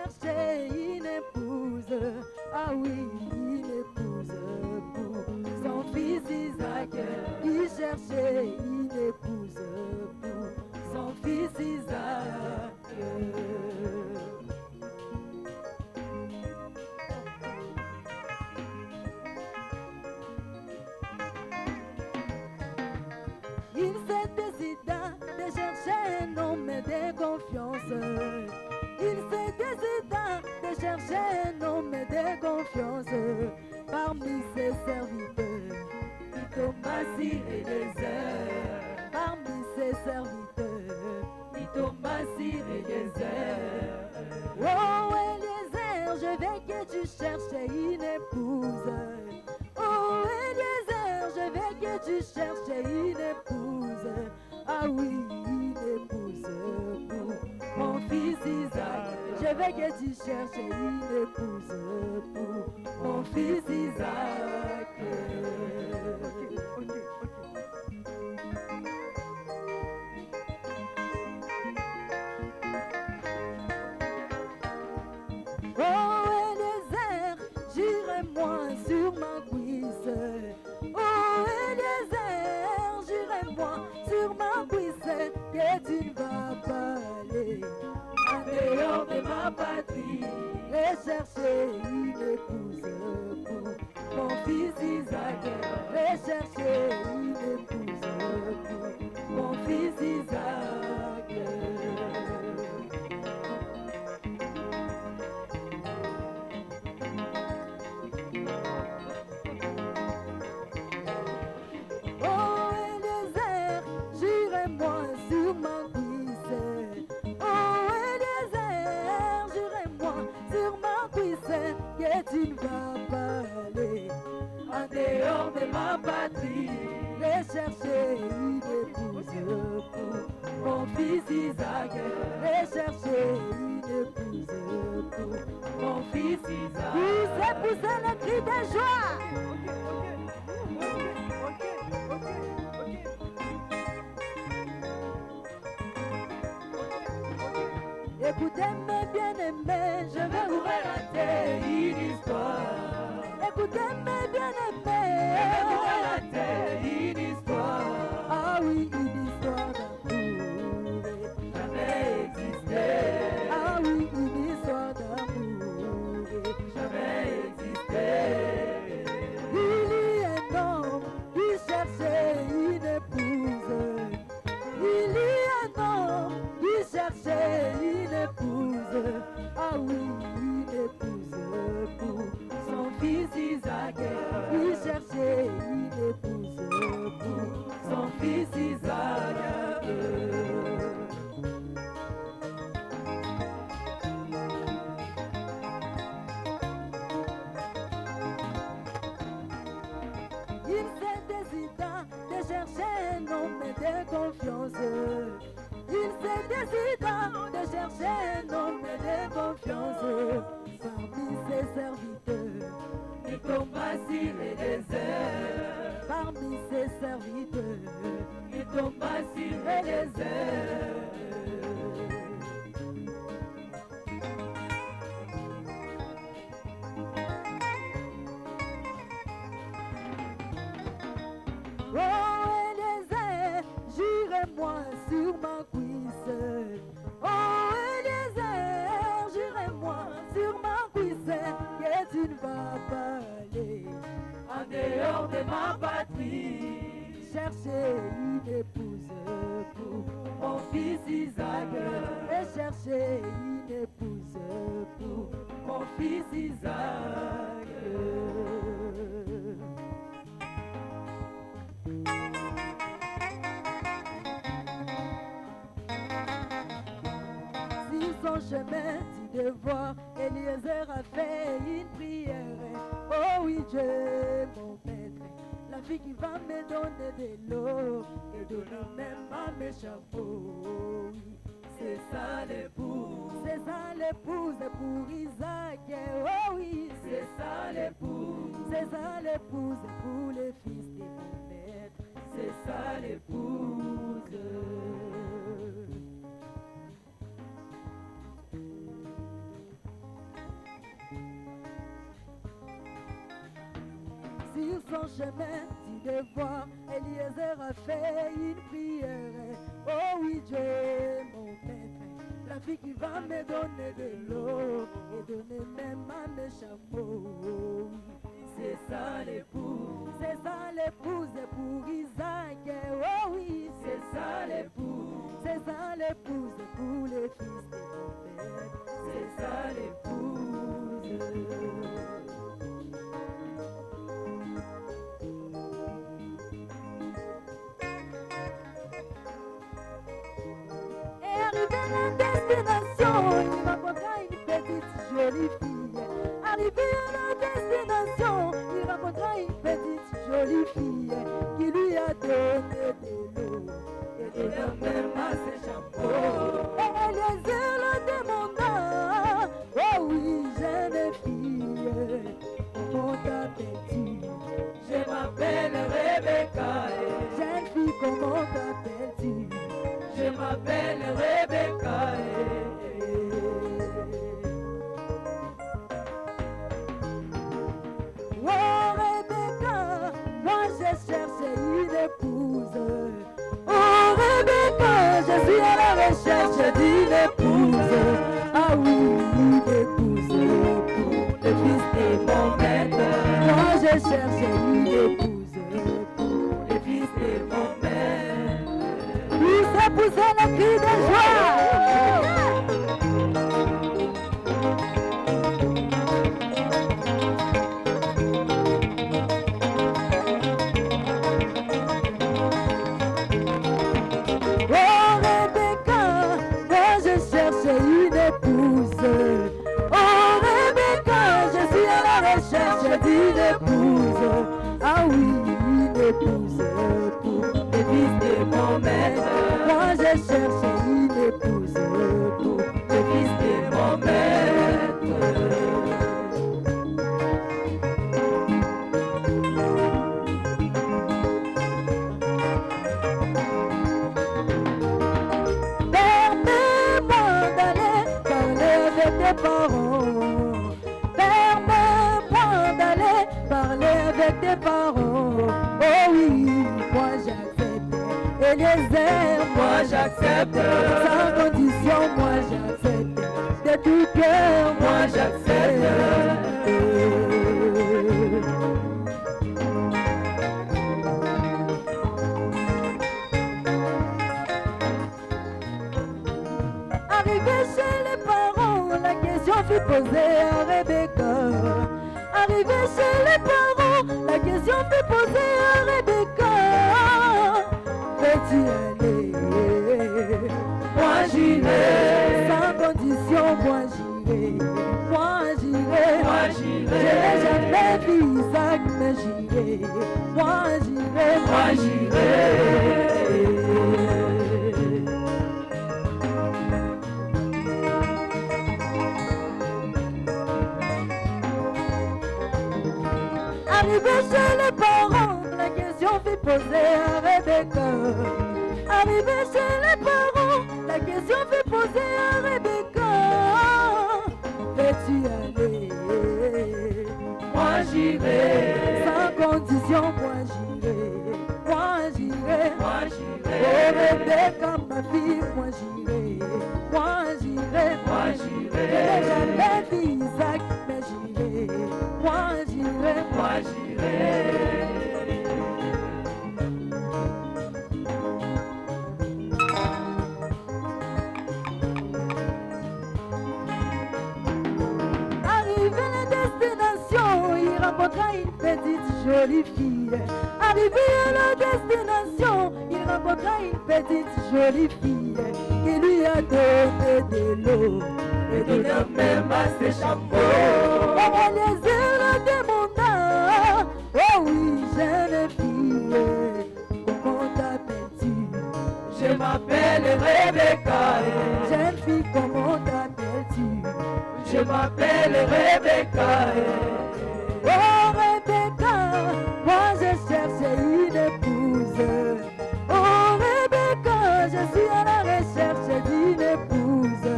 cherchait une épouse, ah oui, une épouse pour son fils Isaac. Il cherchait une épouse pour son fils Isaac. Il se décida de chercher un homme de confiance. Il se décida de chercher un homme de confiance parmi ses serviteurs. Thomas Eliezer, parmi ses serviteurs. Thomas Eliezer. Oh Eliezer, je veux que tu cherches une épouse. Oh Eliezer, je veux que tu cherches une épouse. Ah oui, une épouse pour mon fils Isaac. Je veux que tu cherches une épouse pour mon fils Isaac. Oh Eliezer, j'irai-moi sur ma cuisse. Oh Eliezer, j'irai-moi sur ma cuisse, que tu ne vas pas aller en dehors de ma patrie et chercher une épouse pour mon fils Isaac. Et chercher une épouse pour mon fils Isaac. Oh Eliezer, j'irai-moi sur ma cuisse. Oh Eliezer, j'irai-moi sur ma cuisse, que tu ne vas pas aller en dehors de ma patrie et chercher une épouse pour mon fils Isaac. Et chercher une épouse pour mon fils Isaac. Poussez le cri de joie. Écoutez mes bien-aimés, je vais vous raconter une histoire. Écoutez mes bien-aimés, je vais vous raconter une histoire. Ah oui, une histoire d'amour jamais existé. Ah oui, une histoire d'amour jamais existé. Il y a un homme qui cherchait une épouse. Il y a un homme qui cherchait une épouse. Ah oui, une épouse pour son fils Isaac. Il cherchait une épouse pour son fils Isaac. Il se décida de chercher un homme de confiance. Il se décida de chercher un homme de confiance parmi ses serviteurs. Et Thomas Eliezer, parmi ses serviteurs. Et Thomas Eliezer. Oh Eliezer, j'irai-moi sur ma cuisse. Oh Eliezer, j'irai-moi sur ma cuisse, que tu ne vas pas aller en dehors de ma patrie. Chercher une épouse pour mon fils Isaac. Et chercher une épouse pour mon fils Isaac. Son chemin, tu devoir, Eliezer a fait une prière. Oh oui, Dieu, mon maître, la fille qui va me donner de l'eau et donner même à mes chapeaux. Oui, c'est ça l'épouse pour Isaac. Oh oui, c'est ça l'épouse pour les fils de mon maître. C'est ça l'épouse. son chemin, dit de voir, Eliezer a fait une prière. Oh oui, Dieu est mon maître, la fille qui va me donner de l'eau et donner même à mes chameaux. C'est ça l'épouse, c'est ça l'épouse pour Isaac. Oh oui, c'est ça l'épouse, c'est ça l'épouse pour les fils de mon père. C'est ça l'épouse. Et arrivé à la destination, il rencontra une petite jolie fille. Arrivé à la destination, il rencontra une petite jolie fille qui lui a donné de l'eau et de la même à ses chapeaux. Et Eliezer le demanda, oh oui, jeune fille, comment t'appelles-tu? Je m'appelle Rebecca. Jeune fille, comment t'appelles-tu? Je m'appelle Rebecca. Oh Rebecca, moi j'ai cherché une épouse. Oh Rebecca, je suis à la recherche d'une épouse. Ah oui, une épouse pour le fils de mon maître. Moi j'ai cherché une épouse pour le fils de mon maître. Tous a poussé le cri de joie. Oh Rebecca, moi je cherche une épouse. Oh Rebecca, je suis à la recherche d'une épouse. Ah oui, une épouse pour le fils de mon maître. Moi je cherche une épouse pour le fils de mon maître. Permets-moi d'aller parler avec tes parents. Permets-moi d'aller parler avec tes parents. Oh oui, moi j'accepte. Eliezer, moi j'accepte. Sans condition, moi j'accepte. De tout cœur, moi j'accepte. Arrivé chez les parents, la question fut posée à Rebecca. Arrivé chez les parents, la question fut posée à Rebecca. Veux-tu aller? Moi j'irai. Sans condition, moi j'irai. Moi j'irai. Moi j'irai. Je n'ai jamais vu Isaac, mais j'irai. Moi j'irai. Moi j'irai. Arrivé chez les parents, la question fut posée à Rebecca. Arrivé chez les parents, la question fut posée à Rebecca. Veux-tu aller? Moi j'irai. Sans condition, moi j'irai. Moi j'irai. Moi j'irai. Oh Rebecca, ma fille, moi j'irai. Moi j'irai. Moi j'irai. Je n'ai jamais vu Isaac, mais j'irai. Moi j'irai. Moi j'irai. Arrivé à la destination, il rencontra une petite jolie fille. Arrivé à la destination, il rencontra une petite jolie fille qui lui a donné de l'eau et de la même à ses chameaux. Et Eliezer le demanda, oh oui, jeune fille, comment t'appelles-tu? Je m'appelle Rebecca. Jeune fille, comment t'appelles-tu? Je m'appelle Rebecca. Oh Rebecca, moi je cherche une épouse. Oh Rebecca, je suis à la recherche d'une épouse.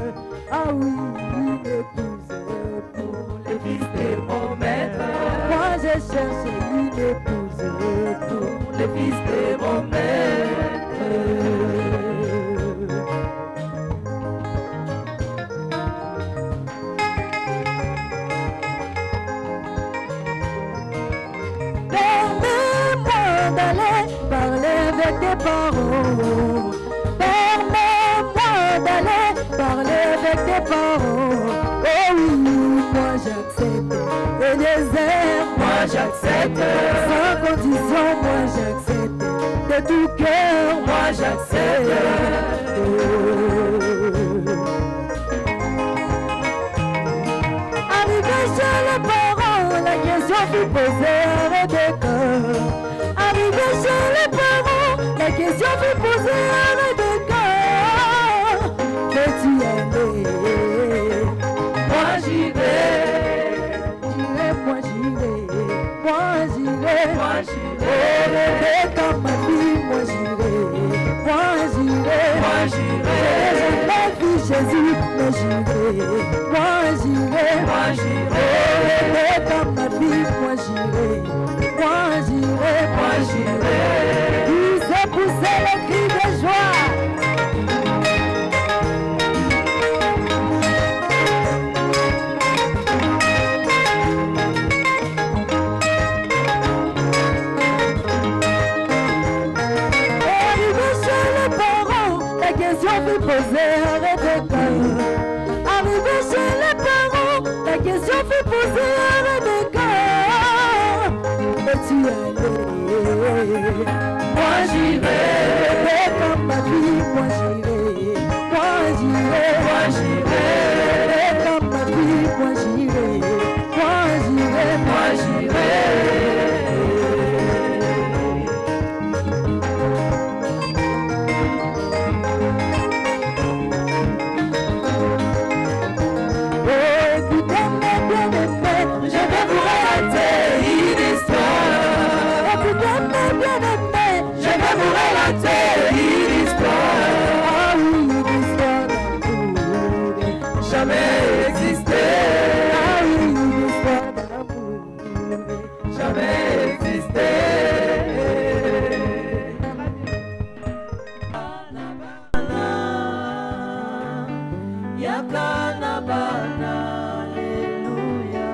Ah oui, une épouse pour le fils de mon maître. Moi je cherche une épouse parents. Permets-moi d'aller parler avec tes parents. Oh oui, moi j'accepte. Eliezer, moi j'accepte. Sans condition, moi j'accepte. De tout cœur, moi j'accepte. Arrivé chez les parents, la question fut posée à Rebecca. Arrivé chez les parents, la question fut posée à Rebecca. Veux-tu y aller? Moi j'irai. J'irai, moi j'irai. Moi j'irai. Moi j'irai. Oh Rebecca, ma fille, moi j'irai. Moi j'irai. Moi j'irai. J'ai jamais vu Jésus, mais j'irai. Moi j'irai. Moi j'irai. Oh Rebecca, ma fille, moi j'irai. Moi j'irai. Moi j'irai. Il s'est poussé les cris de joie. Fut posée à Rebecca. Arrivé chez les parents, la question fut posée à Rebecca. Veux-tu aller? Moi j'irai. Rebecca, ma fille, moi j'irai. Moi j'irai. Moi j'irai. Rebecca, ma fille, moi j'irai. Moi j'irai. Moi j'irai. Jamais existé. Ah oui, une histoire d'amour. Jamais existé. Yakana bana, alléluia.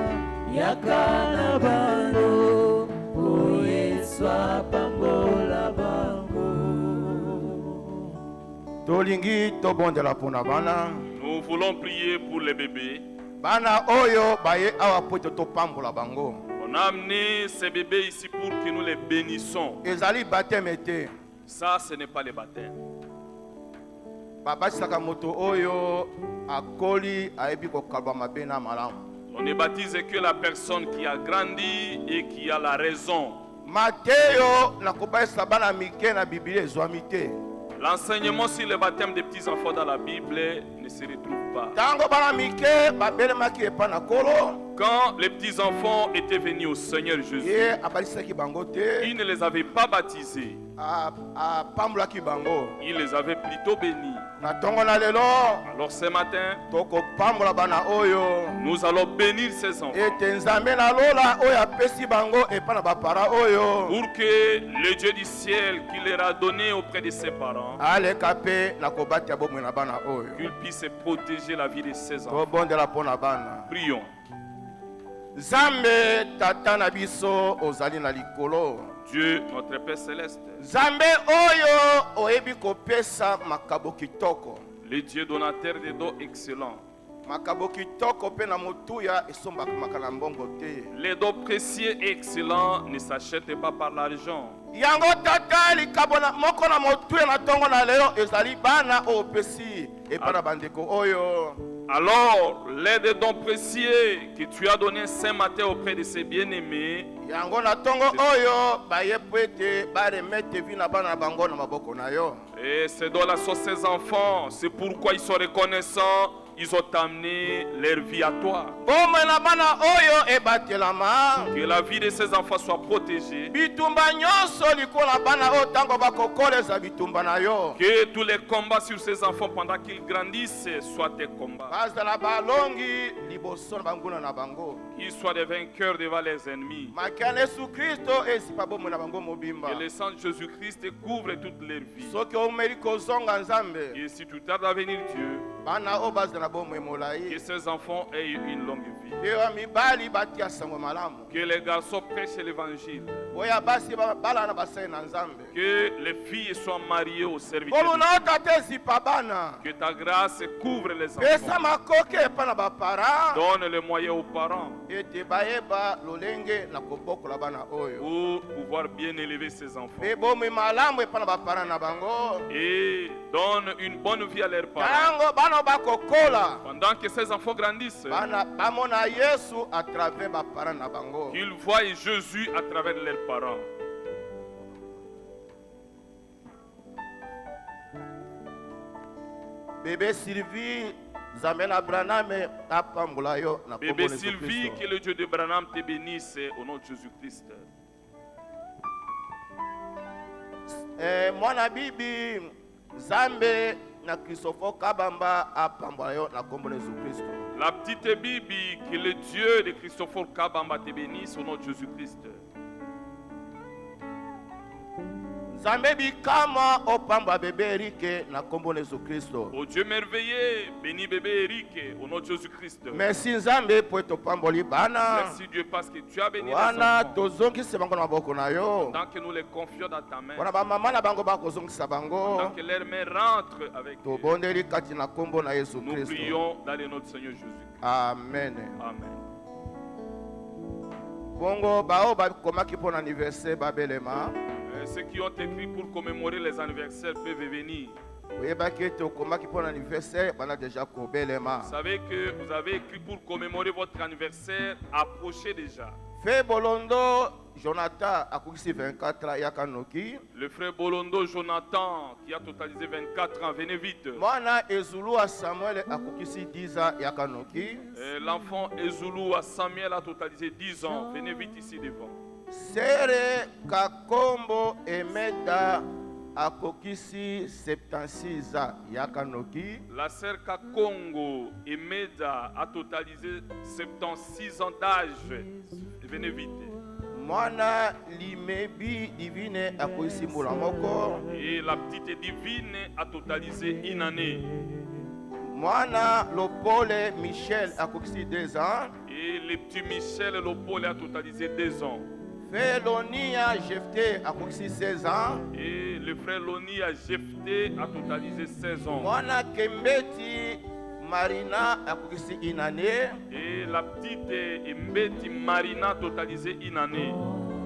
Yakana bano, oye soit pambola bango. Tolingi tobondela pona bana. Nous voulons prier pour les bébés. Bana oyo baye awa poto topambola bango. On a amené ces bébés ici pour que nous les bénissons. Ezali baptême été. Ça, ce n'est pas le baptême. Baba Sakamoto oyo akoli aebi kokalba mabe na malamu. On ne baptise que la personne qui a grandi et qui a la raison. Matteo nakobasa bana mike na Bible ezwamite. L'enseignement sur le baptême des petits-enfants dans la Bible ne se retrouve pas. Tango bana mike babelemaki epa na kolo. Quand les petits-enfants étaient venus au Seigneur Jésus, Ye abalisaki bango te. il ne les avait pas baptisés. Pambulaki bango. Il les avait plutôt bénis. Na tongo na lelo Alors ce matin, toko pambola bana oyo. nous allons bénir ces enfants. Ete nzambe na lola oyo apesi bango epa na bapara oyo. Pour que le Dieu du ciel qui leur a donné auprès de ses parents, Aleka pe na kobatia bomwe na bana oyo. qu'il puisse protéger la vie de ses enfants. Tobondela pona bana. Prions. Nzambe tata na biso ozali na likolo. Dieu, notre Père Céleste, Nzambe oyo oyebi kopesa makabo kitoko. le Dieu donateur des dons excellents, Makabo kitoko pe na motuya esombaka makana mbongo te. les dons précieux et excellents ne s'achètent pas par l'argent. Yango tata likabo na moko na motuya na tongo na lelo ezali bana opesi epana bandeko oyo. Alors, les des dons précieux que tu as donnés ce matin auprès de ses bien-aimés, Yango na tongo oyo baye pwete baremete vi na bana na bango na maboko na yo. et ces dons-là sont ses enfants, c'est pourquoi ils sont reconnaissants. Ils ont amené leur vie à toi. Bomwe na bana oyo ebatelama. Que la vie de ces enfants soit protégée. Bitumba nyonso likola bana oyo tango bakokoleza bitumba na yo. Que tous les combats sur ces enfants pendant qu'ils grandissent soient tes combats. Bazala balongi liboso na banguna na bango. Qu'ils soient des vainqueurs devant les ennemis. Makana Yesu Kristo esipa bomwe na bango mobimba. Que le sang de Jésus-Christ couvre toute leur vie. Soki omeli kozonga Nzambe. Et si tu tardes à venir, Dieu, bana oyo bazala bomoi Que molai ces enfants aient une longue vie. mpe oyo mibali batia sango malamu Que les garçons prêchent l'évangile. oyo basi balala na basali na nzambe Que les filles soient mariées au serviteur. komo de na ota te zipa bana Dieu. Que ta grâce couvre les pesa enfants. makoki epai na baparent Donne les moyens aux parents ete bayeba lolenge na kobokola bana oyo pour pouvoir bien élever ces enfants. mpe bomoi malamu epai na baparent na bango Et donne une bonne vie à leurs parents. ntango bana oyo bakokola Pendant que ces enfants grandissent, bana bamona yesu à travers baparent na bango qu'ils voient Jésus à travers leurs parents. bébé sylvie nzambe na braname apambola yo na kombo Bébé na Yesu Sylvie, Kristo. que le Dieu de Branham te bénisse au nom de Jésus-Christ. Mwana bibi nzambe na Christophe Kabamba apambola yo na kombo na Yesu Kristo. La petite Bibi, que le Dieu de Christophe Kabamba te bénisse au nom de Jésus-Christ. nzambe bikama opamba bebe erike na kombo na Yesu Kristo. Au Dieu merveilleux, bénis bébé Eric au nom de Jésus-Christ. Merci nzambe po etopamboli bana Merci Dieu parce que tu as béni les wana enfants. tozongisa bango na maboko na yo Tant que nous les confions dans ta main, wana bamama na bango bakozongisa bango tant que leurs mains rentrent avec eux, tobondeli kati na kombo na Yesu nous Kristo. prions dans le nom de Seigneur Jésus-Christ. Amen. Amen. bongo bao bakomaki mpo na anniversaire babelema Ceux qui ont écrit pour commémorer les anniversaires peuvent venir. oyebaki ete okomaki mpo na anniversaire bana deja kobelema Vous savez que vous avez écrit pour commémorer votre anniversaire, approchez déjà. fe bolondo jonathan akokisi 24 ans yaka noki Le frère Bolondo Jonathan, qui a totalisé 24 ans, venez vite. mwana ezulu ya samuel akokisi 10 ans yaka noki L'enfant Ezulu à Samuel a totalisé 10 ans. Venez vite ici devant. sere kakombo emeda akokisi 76 ans yaka noki La sœur Kakongo Emeda a totalisé 76 ans d'âge. Venez vite. mwana limebi divine akokisi mbula moko Et la petite divine a totalisé une année. mwana lopole michel akokisi 2 ans Et le petit Michel Lopole a totalisé 2 ans. felonia jefte akokisi 16 ans Et le frère Loni a Jephté a totalisé 16 ans. mwana kembeti marina akokisi 1 année Et la petite Mbeti Marina a totalisé une année.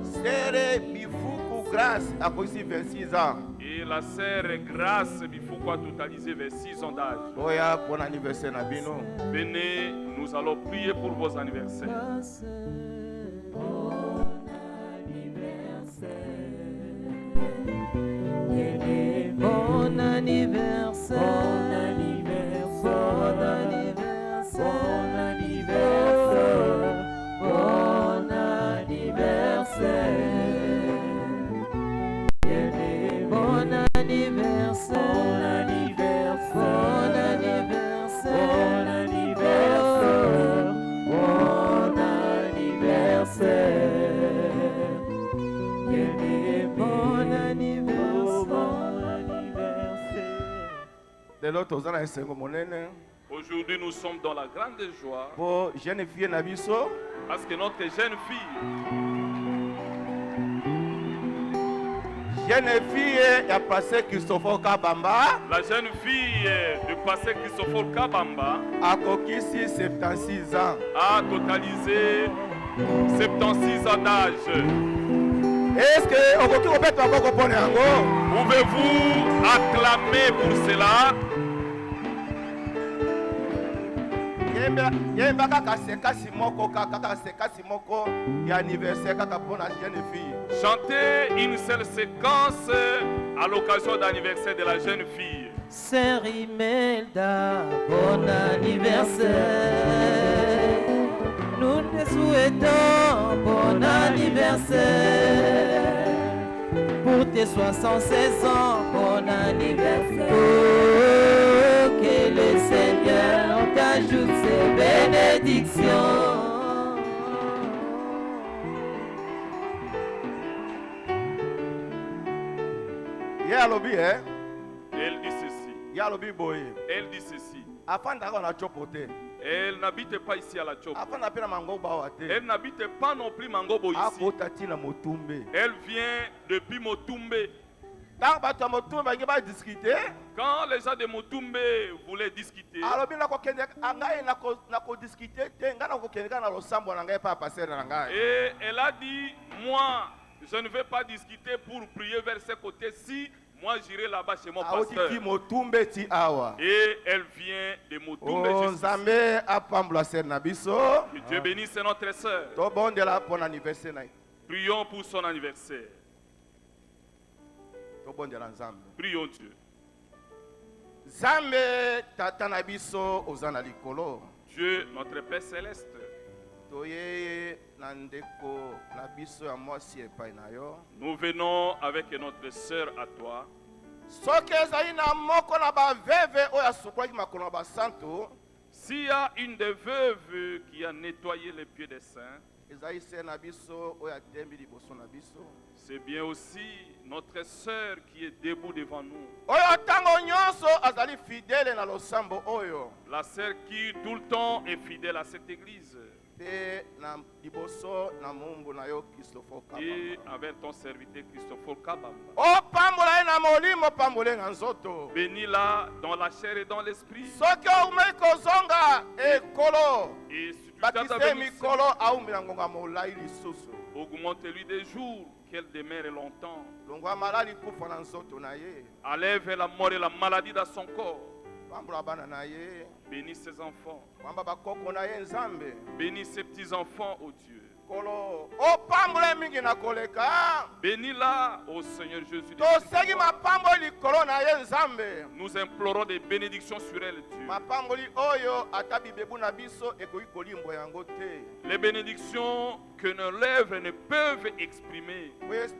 sere bifuku grâce akokisi 26 ans Et la sœur Grâce Bifouko a totalisé 26 ans d'âge. oya bon anniversaire na bino Venez, nous allons prier pour vos anniversaires. Bon anniversaire, bon anniversaire, bon anniversaire, bon anniversaire, bon anniversaire, bon anniversaire, bon anniversaire. Bon anniversaire. lelo toza na esengo monene Aujourd'hui, nous sommes dans la grande joie po jeune fille na biso parce que notre jeune fille ya passé Christophe Kabamba la jeune fille de passé Christophe Kabamba, akokisi 76 ans a totalisé 76 ans d'âge. est-ce que okoki kobeta maboko mpona yango Pouvez-vous acclamer pour cela? yemba kaka sekasi moko kaka sekasi moko ya anniversaire kaka mpona jeune fille Chantez une seule séquence à l'occasion d'anniversaire de la jeune fille. Sœur Imelda, bon anniversaire. Nous te souhaitons bon anniversaire. Pour tes 76 ans, bon anniversaire. Oh, que le Seigneur t'ajoute ses bénédictions. ye alobi Elle dit ceci. ye alobi boye Elle dit ceci. afandaka na chopo te. Elle n'habite pas ici à la Tchopo. Afanda pe na mangoba wa te. Elle n'habite pas non plus Mangobo ici. Akota tina motumbe. Elle vient depuis Motumbe. Tant bato ya motumbe bangi ba discuter. Quand les gens de Motumbe voulaient discuter, Alors bien ko kende angai na ko discuter te ngana ko kende na losambo na ngai pa passer na ngai. et elle a dit, moi, je ne vais pas discuter pour prier vers ses côtés. Si moi j'irai là-bas chez mon pasteur. Aoti motumbe ti awa. Et elle vient de Motumbe. Oh jusqu'ici. Nzambe apambula ser na biso. Que Dieu bénisse notre sœur. To bondela pour anniversaire na. Prions pour son anniversaire. To bondela Nzambe. Prions Dieu. Nzambe tata na biso ozana likolo. Dieu, notre Père céleste, Toye na ndeko na biso ya mwasi epai na yo. nous venons avec notre sœur à toi. Soki ezali na moko na baveve oyo asukolaki makolo na basantu, S'il y a une des veuves qui a nettoyé les pieds des saints, ezali se na biso oyo atembi liboso na biso. c'est bien aussi notre sœur qui est debout devant nous. Oyo ntango nyonso azali fidèle na losambo oyo. La sœur qui tout le temps est fidèle à cette église. Pe na liboso na mumbu na yo Christophe Et Kabamba. avec ton serviteur Christophe Kabamba. Opambola ye na molimo pambole na nzoto. Bénis-la dans la chair et dans l'esprit. Soki omei kozonga ekolo, Et si tu bakise t'as béni, mikolo aumela ngonga molai lisusu. augmente-lui des jours, qu'elle demeure longtemps. Longwa malali kufa na nzoto na ye. Enlève la mort et la maladie dans son corps. Pambola bana na ye. Bénis ses enfants. Kwamba bakoko na ye Nzambe. Bénis ses petits-enfants, ô Dieu. Kolo opambole mingi na koleka. Bénis-la, ô Seigneur Jésus. Toseki mapamboli likolo na ye Nzambe. Nous implorons des bénédictions sur elle, Dieu. Mapamboli oyo ata bibebu na biso ekoki kolimbo yango te. Les bénédictions que nos lèvres ne peuvent exprimer.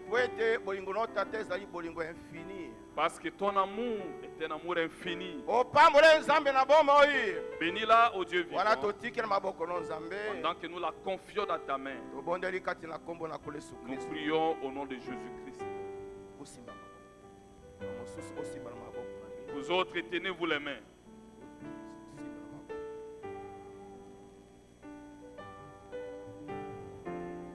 Po ete bolingo no tata ezali bolingo infini. Parce que ton amour est un amour infini. Opambole Nzambe na bomoi. Bénis-la, ô Dieu Wana vivant. totiki na maboko no Nzambe. Pendant que nous la confions dans ta main, Tobondeli kati na kombo na Yesu nous Kristo. prions au nom de Jésus-Christ. Osimba maboko. Mosusu osimba na maboko na bino. Vous autres, tenez-vous les mains. Osimba na maboko.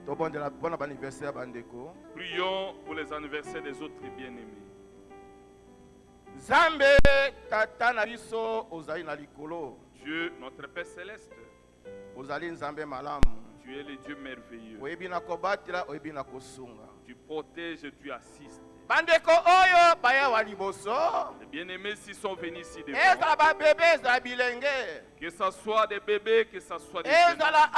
Tobondela bona ba anniversaire bandeko. Prions pour les anniversaires des autres bien-aimés. Nzambe tata na biso ozali na likolo. Dieu, notre Père céleste, Ozali Nzambe malamu. tu es le Dieu merveilleux. Oyebi na kobatela, oyebi na kosunga. Tu protèges, tu assistes. Bandeko oyo baya wa liboso. Les bien-aimés s'ils sont venus ici devant, Ezala ba bébé ezala bilenge. que ce soit des bébés, que ce soit des jeunes, Ezala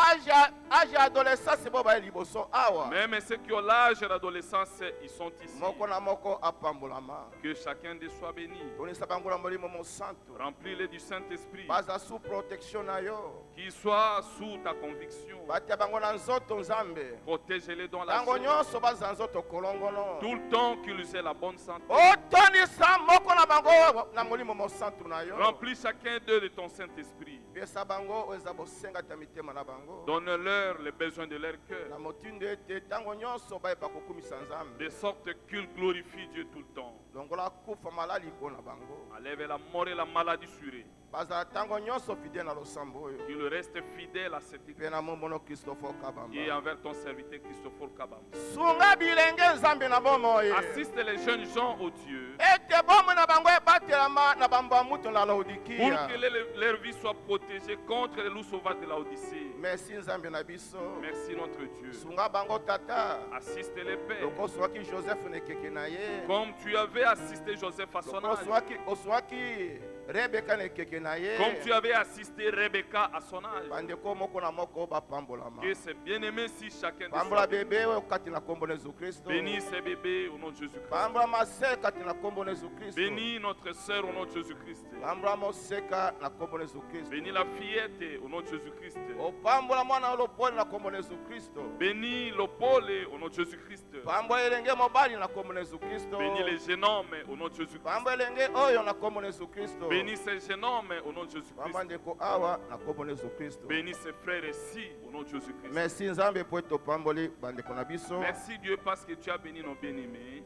âge adolescence bo baya liboso awa. même ceux qui ont l'âge de l'adolescence, ils sont ici. Moko na moko apambolama. Que chacun d'eux soit béni. Tonisa bango na molimo mo santo. Remplis-les du Saint-Esprit. Baza sous protection na yo. Qu'ils soient sous ta conviction. Batia bango na nzoto Nzambe. Protège-les dans la Tango joie. nyonso baza nzoto kolongono. Tout le temps qu'ils aient la bonne santé. Otonisa moko na bango na molimo mo santo na yo. Remplis chacun d'eux de ton Saint-Esprit. Pesa bango eza bosenga ta mitema na bango. Donne-leur les besoins de leur Na cœur. motindo ete tango nyonso bayeba kokumisa Nzambe. De sorte qu'ils glorifient Dieu tout le temps. longola kufa malali ko na bango. Enlève la mort et la maladie sur eux. Bazala tango nyonso fidèle na losambo oyo. Qu'ils restent fidèles à cette église. Pe na momono Christophe Kabamba. Et envers ton serviteur Christophe Kabamba. Sunga bilenge Nzambe na bomo ye. Assiste les jeunes gens au Dieu. Ete bomo na bango ebatelama na bamba muto na Pour Laodikia. que leur vie soit protégée contre les loups sauvages de la Odyssée. Merci Nzambe na biso. Merci notre Dieu. Sunga bango tata. Assiste les pères. Loko swaki Joseph ne keke na ye. Comme tu avais assisté Joseph à son Loko âge. swaki Rebecca ne keke na ye. Comme tu avais assisté Rebecca à son âge. Bandeko moko na moko bapambolama. Que c'est bien aimé si chacun de Pambola soi bébé oyo kati na kombo na Yesu Kristo. bénit ses bébés au nom de Jésus-Christ. Pambola maseka kati na kombo na Yesu Kristo. Bénis notre sœur au nom de Jésus-Christ. Pambola moseka na kombo na Yesu Kristo. Bénis la fillette au nom de Jésus-Christ. Opambola mwana lopoli na kombo na Yesu Kristo. Bénis l'opole au nom de Jésus-Christ. Pambola elenge mobali na kombo na Yesu Kristo. Bénis les jeunes hommes au nom de Jésus-Christ. Pambola elenge oyo na kombo na Yesu Kristo. Bénis ces jeunes hommes au nom de Jésus-Christ. Pamba ndeko awa na kombo na Yesu Kristo. Bénis ses frères ici au nom de Jésus-Christ. Merci Nzambe po topamboli bandeko na biso. Merci Dieu parce que tu as béni nos bien-aimés.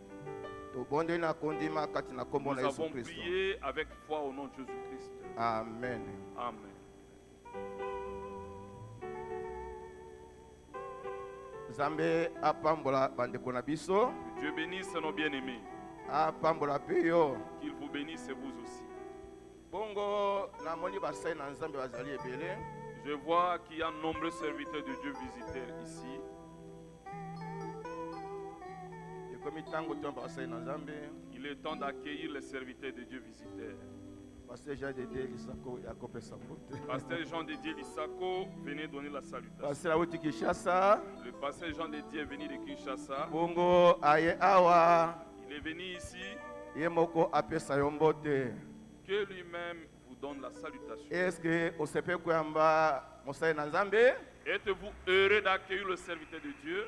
tobonde na kondima kati na kombo na Nous Yesu avons Kristo. prié avec foi au nom de Jésus-Christ. Amen. Amen. Nzambe apambola bandeko na biso, Que Dieu bénisse nos bien-aimés. apambola pe yo. Qu'il vous bénisse et vous aussi. Bongo na moni basai na Nzambe bazali ebele. Je vois qu'il y a nombreux serviteurs de Dieu visiteurs ici. Ekomi tango to basai na Nzambe. Il est temps d'accueillir les serviteurs de Dieu visiteurs. Pasteur Jean Dédé Lisako Yakope Sambote. Pasteur Jean de Dieu Lissako, venez donner la salutation. Pasteur Awuti Kishasa. Le pasteur Jean de Dieu est venu de Kinshasa. Bongo aye awa. Il est venu ici. Yemoko apesa yombote. Que lui-même vous donne la salutation. Est-ce que osepe kuyamba mosai na Nzambe? Êtes-vous heureux d'accueillir le serviteur de Dieu?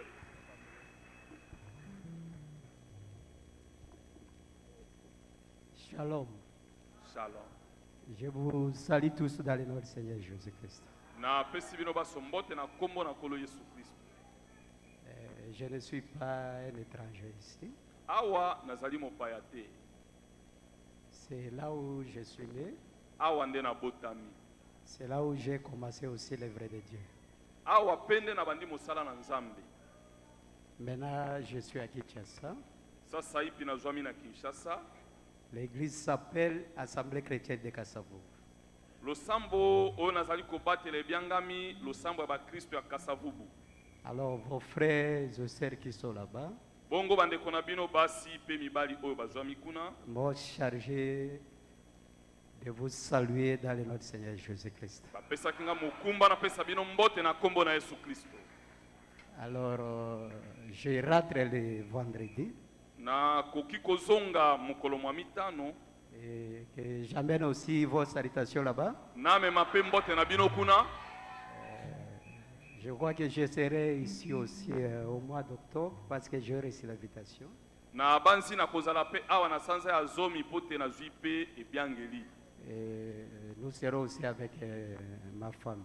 Shalom. Shalom. Je vous salue tous dans le nom du Seigneur Jésus-Christ. Na pesi bino basombote na kombo na kolo Yesu Kristo. Je ne suis pas un étranger ici. Awa nazali mopaya te. C'est là où je suis né. Awa nde na botami. C'est là où j'ai commencé aussi l'œuvre de Dieu. Awa pende na bandi mosala na Nzambe. Maintenant, je suis à Kinshasa. Sasa ipi nazwami na Kinshasa. L'église s'appelle Assemblée chrétienne de Kasavubu. Losambo oyo nazali kobatela ebyangami losambo ya bakristo ya Kasavubu. Alors, vos frères et sœurs qui sont là-bas Bongo bandeko na bino basi pe mibali oyo bazwami kuna. m'ont chargé de vous saluer dans le nom du Seigneur Jésus-Christ. Bapesaki nga mokumba napesa bino mbote na kombo na Yesu Kristo. Alors, je rentre le vendredi Na koki kozonga mokolo mwa mitano. et que j'amène aussi vos salutations là-bas. Namema pe mbote na bino kuna. Je crois que je serai ici aussi au mois d'octobre parce que j'ai reçu l'invitation. Na banzi na kozala pe awa na sanza ya zomi pote na zwi pe ebyangeli. Et nous serons aussi avec ma femme.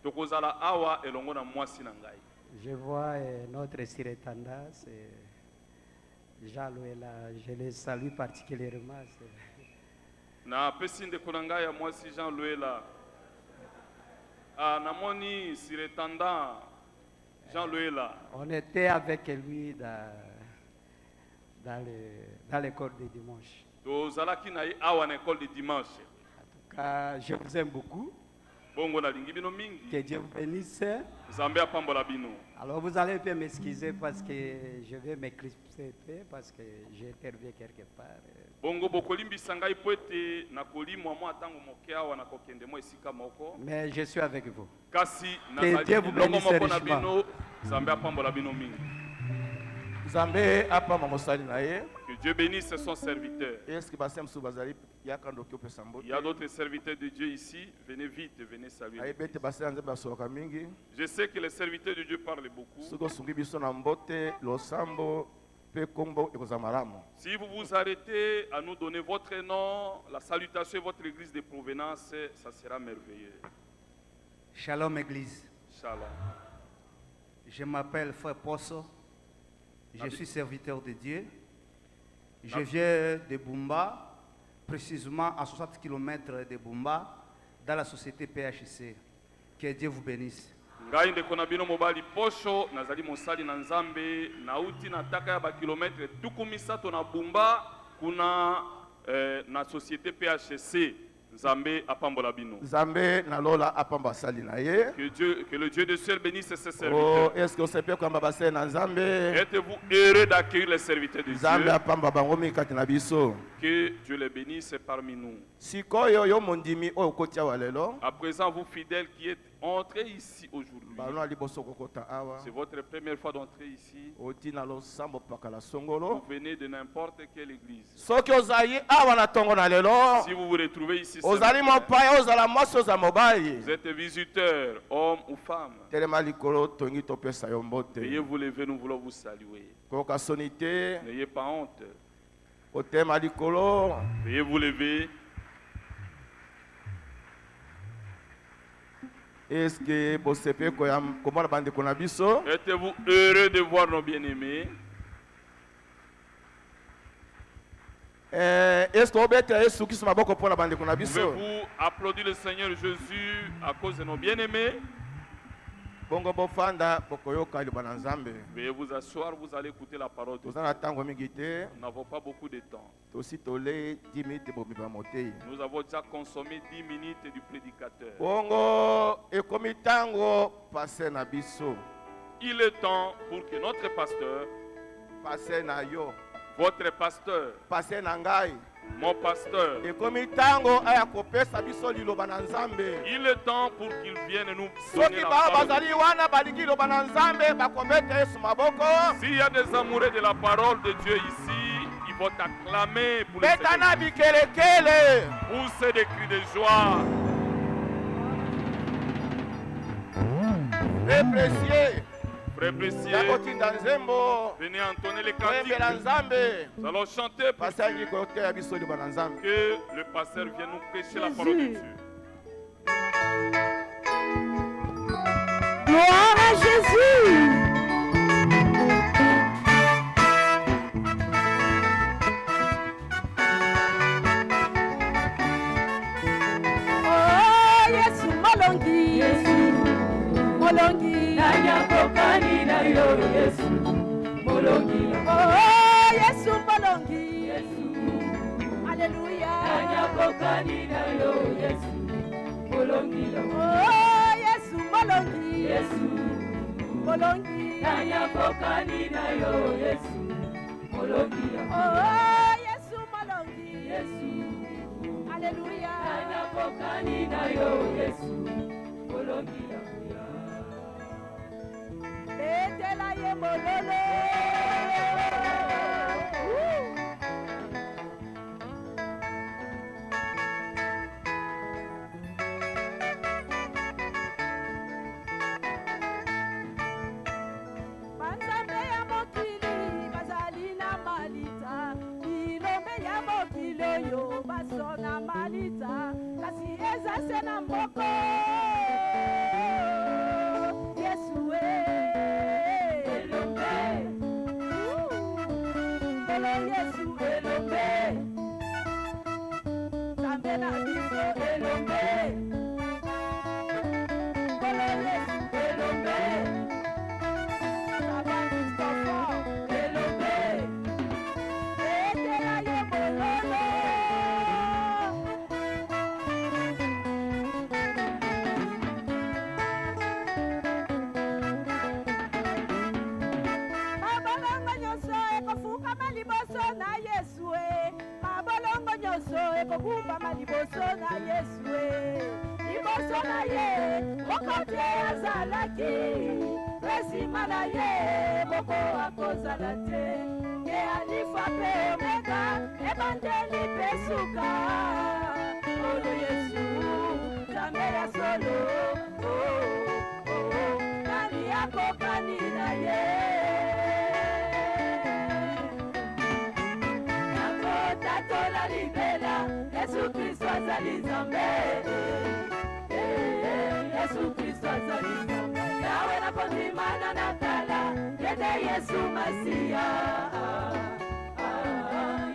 Tokozala awa elongo na mwasi na ngai. Je vois notre surintendant, c'est Jean Louela. Je le salue particulièrement. Na pesi ndeko na ngai ya mwasi Jean Louela. Namoni surintendant Jean Louela. On était avec lui dans l'école de dimanche. Tozalaki na ye awa na école de dimanche. En tout cas, je vous aime beaucoup. Bongo na lingi bino mingi. Que Dieu vous bénisse. Nzambe apambola bino. Alors vous allez un peu m'excuser parce que je vais m'éclipser parce que j'ai interviewé quelque part. Bongo bokolimbisa ngai po ete nakolimwa mwa ntango moke awa nakokende mwa esika moko. Mais je suis avec vous. Kasi Que Dieu vous nazali bénisse moko na richement. bino. Nzambe apambola bino mingi. Nzambe apamba mosali na ye. Que Dieu bénisse son serviteur. Est-ce que basem su bazali yakando ki opesa mbote? Il y a d'autres serviteurs de Dieu ici. Venez vite, venez saluer. Ayebete basai Nzambe basoka mingi. Je sais que les serviteurs de Dieu parlent beaucoup. Soki osungi biso na mbote losambo pe kombo ekozala malamu. Si vous vous arrêtez à nous donner votre nom, la salutation et votre église de provenance, ça sera merveilleux. Shalom Église. Shalom. Je m'appelle Frère Posso. Je suis serviteur de Dieu. Je viens de Bumba, précisément à 60 km de Bumba, dans la société PHC. Que Dieu vous bénisse. Ngai ndeko na bino mobali posho nazali mosali na Nzambe nauti na taka ya ba kilometre tuku misato na Bumba kuna na société PHC. Nzambe apambola bino. Nzambe na lola apamba sali na ye. Que le Dieu de ciel bénisse ses Oh, serviteurs. est-ce que osepe kwamba basai na Nzambe? Êtes-vous heureux d'accueillir les serviteurs de Nzambe Dieu? apamba bango mikati na biso. Que Dieu les bénisse parmi nous. Sikoyo yo mondimi oyo okoti awa lelo. À présent, vous fidèles qui êtes entrés ici aujourd'hui, Balo na liboso kokota awa. c'est votre première fois d'entrer ici. Oti na losambo pakala Vous songolo. venez de n'importe quelle église. Soki ozali awa na tongo na lelo. Si vous vous retrouvez ici, Ozali serviteur, mopaya ozala mwasi oza mobali. vous êtes visiteur, homme ou femme. Telema likolo tongi topesa yo mbote. Veuillez vous lever, nous voulons vous saluer. Koka soni te. N'ayez pas honte. Otema likolo. Veuillez vous lever. Est-ce que bosepe komona bandeko na biso? Êtes-vous heureux de voir nos bien-aimés? Est-ce qu'on peut être Yesu qui se maboko pour la bande qu'on a biso? Pouvez-vous applaudir le Seigneur Jésus à cause de nos bien-aimés? Bongo bofanda bokoyoka libana nzambe. Veuillez vous asseoir, vous allez écouter la parole de Dieu. Tozana tango mingi te. Nous n'avons pas beaucoup de temps. Tosi tole 10 minutes bomiba motei. Nous avons déjà consommé 10 minutes du prédicateur. Bongo ekomi tango passé na biso. Il est temps pour que notre pasteur, Passé na yo. votre pasteur, Passé na ngai. mon pasteur, Ekomi tango aya kopesa biso liloba na nzambe. il est temps pour qu'il vienne nous donner Soki la ba parole. bazali wana balingi liloba na nzambe bakobeta Yesu maboko. S'il y a des amoureux de la parole de Dieu ici, ils vont acclamer pour le Betana Seigneur. bikelekele. Poussez des cris de joie. Eprécié. Frère précieux, Yakotinda nzembo. venez entonner les Oyembela cantiques. nzambe. Nous allons chanter pour Pasali koteya biso liloba na nzambe. que le pasteur vienne nous prêcher la parole de Dieu. Gloire à Jésus. Oh, Yesu molongi. Molongi. Nanyakokani na yo Yesu molongi. Oh, Yesu molongi. Alléluia. Nanyakokani na yo Yesu molongi. Oh, Yesu molongi. Yesu Molongi. nanyakokani na yo Yesu molongi. Oh, Yesu molongi. Yesu Alléluia. nanyakokani na yo Yesu molongi. Betela ye mololo. Banzambe ya mokili bazali na malita, bilombe ya mokili oyo basona malita, kasi eza se na mboko. Yesu elombe. Kolo Yesu elombe. Zambe na biso elombe. Kolo Yesu elombe. Baba Christopher elombe. Etela ye bololo. Mabolongo nyonso ekofukama liboso na Yesu mabolongo nyonso ekokumbama liboso na Yesu liboso na ye mokote azalaki esima na ye moko akozala te ye alifa mpe omega ebandeli mpe suka oyo Yesu nzambe ya solo nani akokani na ye nakotatola libela Yesu Kristo azali nzambe Yesu Kristo azali nzambe yawe nakondimana na kala yende Yesu Masiya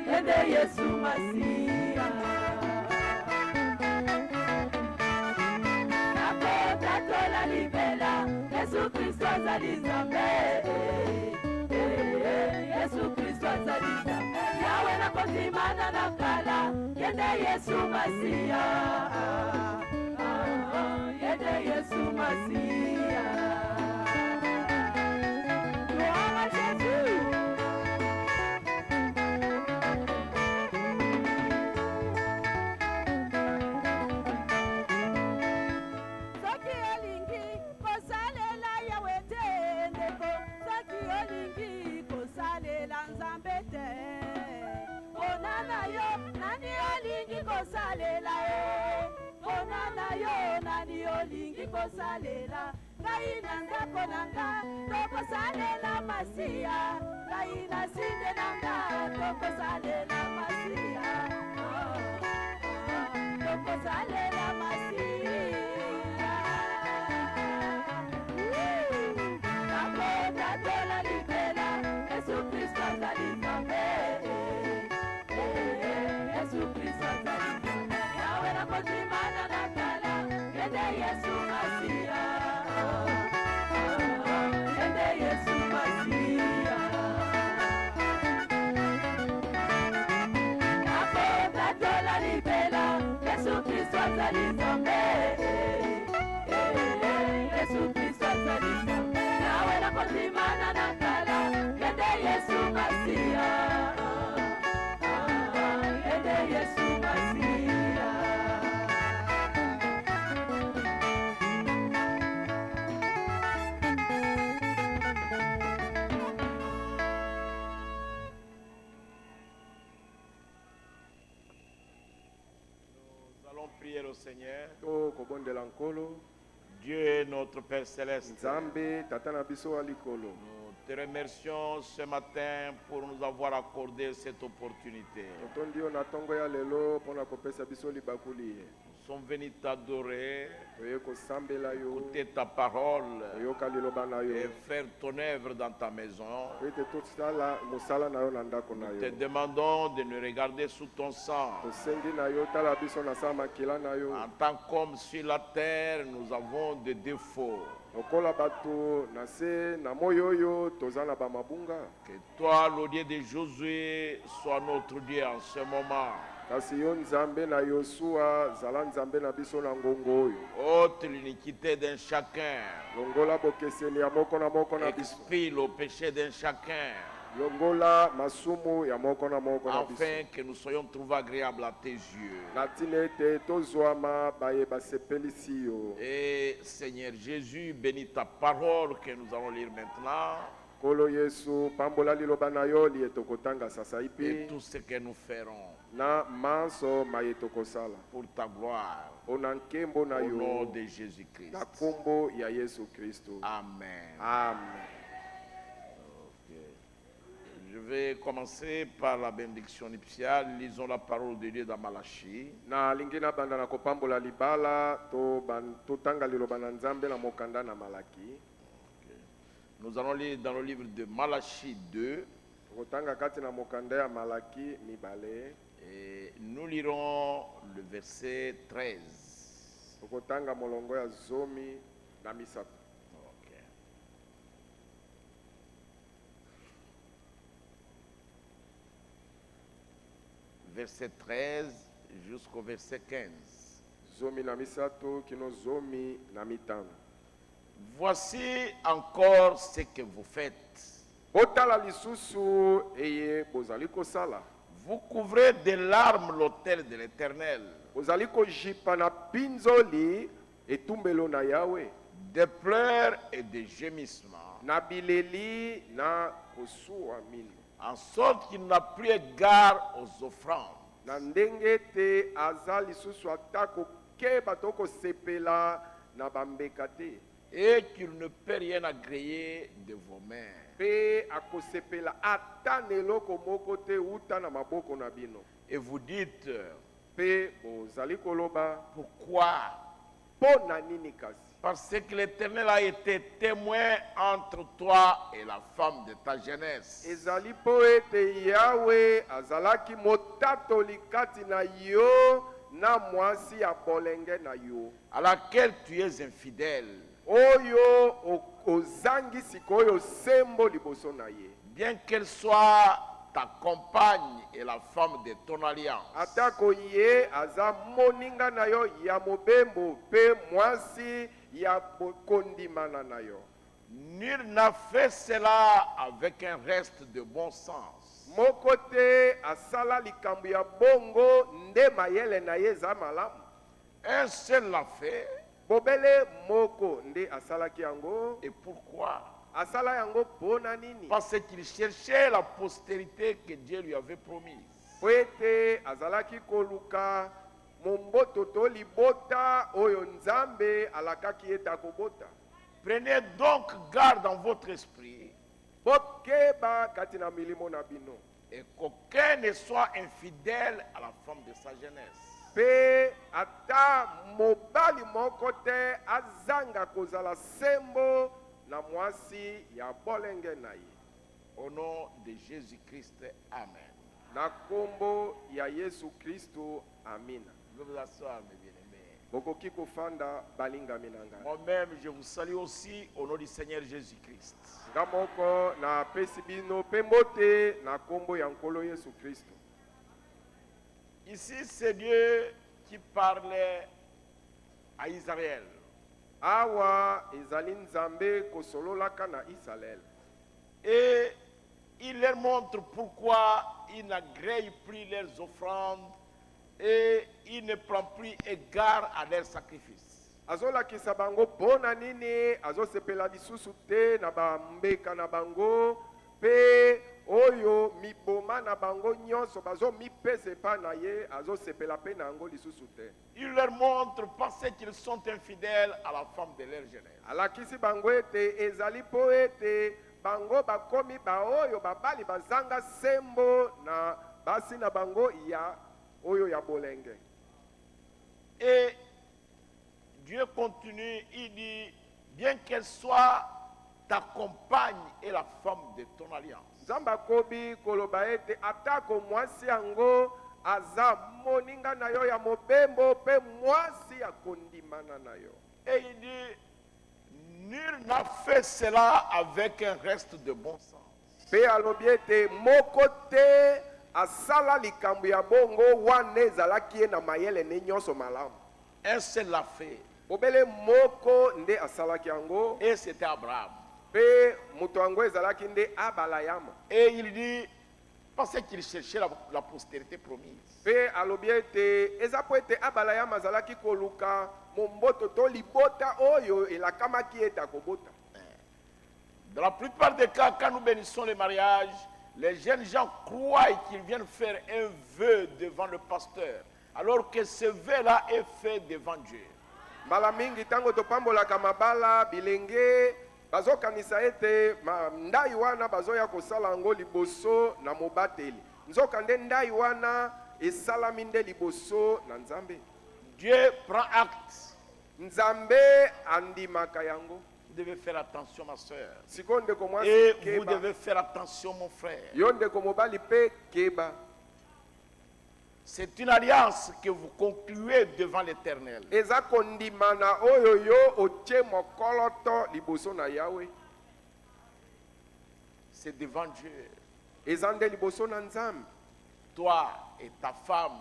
yende Yesu Masiya nakotatola libela Yesu Kristo azali nzambe Yesu Kristo azali nzambe yawe nakondimana na kala yende Yesu Masiya yende Yesu Masiya gloire à Jésus. Soki olingi kosalela yawe te ndeko soki olingi kosalela nzambe te onana yo nani olingi kosalela ye onana yo nani olingi kosalela ngai na ndako na nga tokosalela Masiya ngai na sinde na nga tokosalela Masiya tokosalela Masiya nakotatola libela Yesu Kristo azali nzambe azali nzambe Yesu Kristo azali nzambe nawe nakotimana na kala yende Yesu Masiya yende Yesu Masiya Prier au Seigneur. tokobondela nkolo Dieu notre Père Céleste, nzambe tata na biso ya likolo nous te remercions ce matin pour nous avoir accordé cette opportunité. totondi yo na ntongo ya lelo mpona kopesa biso libakuli Nous sommes venus t'adorer, toye kosambela yo écouter ta parole toyoka liloba na yo et faire ton œuvre dans ta maison. po ete tosala mosala na yo na ndako na Nous te yo demandons de nous regarder sous ton sang. tosengi na yo tala biso na sa makila na yo En tant qu'hommes sur la terre, nous avons des défauts. lokola bato na se na moi oyo toza na bamabunga Que toi, le Dieu de Josué, soit notre Dieu en ce moment. kasi yo nzambe na yosua zala nzambe na biso na ngongo oyo Ôte l'iniquité d'un chacun. longola bokeseni ya moko na biso Expie le péché d'un chacun. longola masumu ya moko na biso Afin que nous soyons trouvés agréables à tes yeux. na ntina ete tozwama baye basepelisi yo Et Seigneur Jésus, bénis ta parole que nous allons lire maintenant. nkolo yesu pambola liloba na yo liye tokotanga sasa Et ipi tout ce que nous ferons na manso maye tokosala pour ta gloire. mpo na nkembo na Au nom yo de Jésus-Christ. na nkombo ya yesu kristo Amen. amen. Ok. Je vais commencer par la bénédiction nuptiale. Lisons la parole de Dieu dans Malachie. nalingi nabanda na kopambola libala totanga liloba na nzambe na mokanda na malaki Nous allons lire dans le livre de Malachie 2. tokotanga kati na mokanda ya malaki mibale Et nous lirons le verset 13. tokotanga molongo ya zomi na misato Ok. Verset 13 jusqu'au verset 15. zomi na misato kino zomi na mitano. Voici encore ce que vous faites. botala lisusu eye bozali kosala Vous couvrez de larmes l'autel de l'Éternel, bozali kojipa na pinzoli etumbelo na yawe de pleurs et de gémissements, na bileli na kosuwa mino en sorte qu'il n'a plus égard aux offrandes. na ndenge te aza lisusu ata kokeba to kosepela na bambeka te Et qu'il ne peut rien agréer de vos mains. mpe akosepela ata na eloko moko te uta na maboko na bino Et vous dites, mpe bozali koloba pourquoi? mpo na nini kasi Parce que l'Éternel a été témoin entre toi et la femme de ta jeunesse. ezali mpo ete yawe azalaki motatoli kati na yo na mwasi ya bolenge na yo À laquelle tu es infidèle, oyo ozangi sikoyo sembo liboso na ye bien qu'elle soit ta compagne et la femme de ton alliance. atako ye aza moninga na yo ya mobembo mpe mwasi ya kondimana na yo Nul n'a fait cela avec un reste de bon sens. moko te asala likambo ya bongo nde mayele na ye eza malamu Un seul l'a fait. bobele moko nde asalaki yango Et pourquoi? asala yango mpo na nini Parce qu'il cherchait la postérité que Dieu lui avait promise. po ete azalaki koluka momboto to libota oyo nzambe alakaki ete akobota Prenez donc garde dans votre esprit bokeba kati na milimo na bino et qu'aucun ne soit infidèle à la femme de sa jeunesse. mpe ata mobali moko te azanga kozala sembo na mwasi ya bolenge na ye Au nom de Jésus-Christ, Amen. na nkombo ya yesu kristo amina Je vous assois, mes bien-aimés. bokoki kofanda balingami na ngai Moi-même, je vous salue aussi au nom du Seigneur Jésus-Christ. nga moko napesi bino mpe mbote na nkombo ya nkolo yesu kristo Ici, c'est Dieu qui parlait à Israël. Awa ezali nzambe kosololaka na Israël. Et il leur montre pourquoi il n'agrée plus leurs offrandes et il ne prend plus égard à leurs sacrifices. Azolakisa bango pona nini azosepela lisusu te na bambeka na bango pe oyo miboma na bango nyonso bazo mipese pa na ye azosepela pe na yango lisusu te. Il leur montre parce qu'ils sont infidèles à la femme de leur jeunesse. Alakisi bango ete ezali po ete bango bakomi ba oyo babali bazanga sembo na basi na bango ya oyo ya bolenge. Et Dieu continue, il dit, bien qu'elle soit ta compagne et la femme de ton alliance. Zamba kobi koloba ete atako mwasi yango aza moninga na yo ya mobembo pe mwasi ya kondimana na yo. Et il dit, nul n'a fait cela avec un reste de bon sens. Pe alobi ete moko te asala likambo ya bongo wana ezalaki ye na mayele ne nyonso malamu. Un seul l'a fait. Obele moko nde asalaki yango Et c'était Abraham. pe moto yango ezalaki nde abalayama. Et il dit, parce qu'il cherchait la postérité promise. Pe alobi ete eza po ete abalayama azalaki koluka momboto to libota oyo elakamaki ete akobota. Dans la plupart des cas, quand nous bénissons les mariages, les jeunes gens croient qu'ils viennent faire un vœu devant le pasteur, alors que ce vœu-là est fait devant Dieu. Mbala mingi tango topambolaka mabala bilenge bazokanisa ete ndai wana bazoya kosala yango liboso na mobateli. Nzoka nde ndai wana esalami nde liboso na Nzambe. Dieu prend acte. Nzambe andimaka yango. Vous devez faire attention, ma soeur. Sikonde ko mwasi Et vous keba. devez faire attention, mon frère. Yonde ko mobali pe keba. C'est une alliance que vous concluez devant l'Éternel. Eza kondimana oyo yo otie mokoloto liboso na Yahweh. C'est devant Dieu. Eza nde liboso na Nzambe. Toi et ta femme,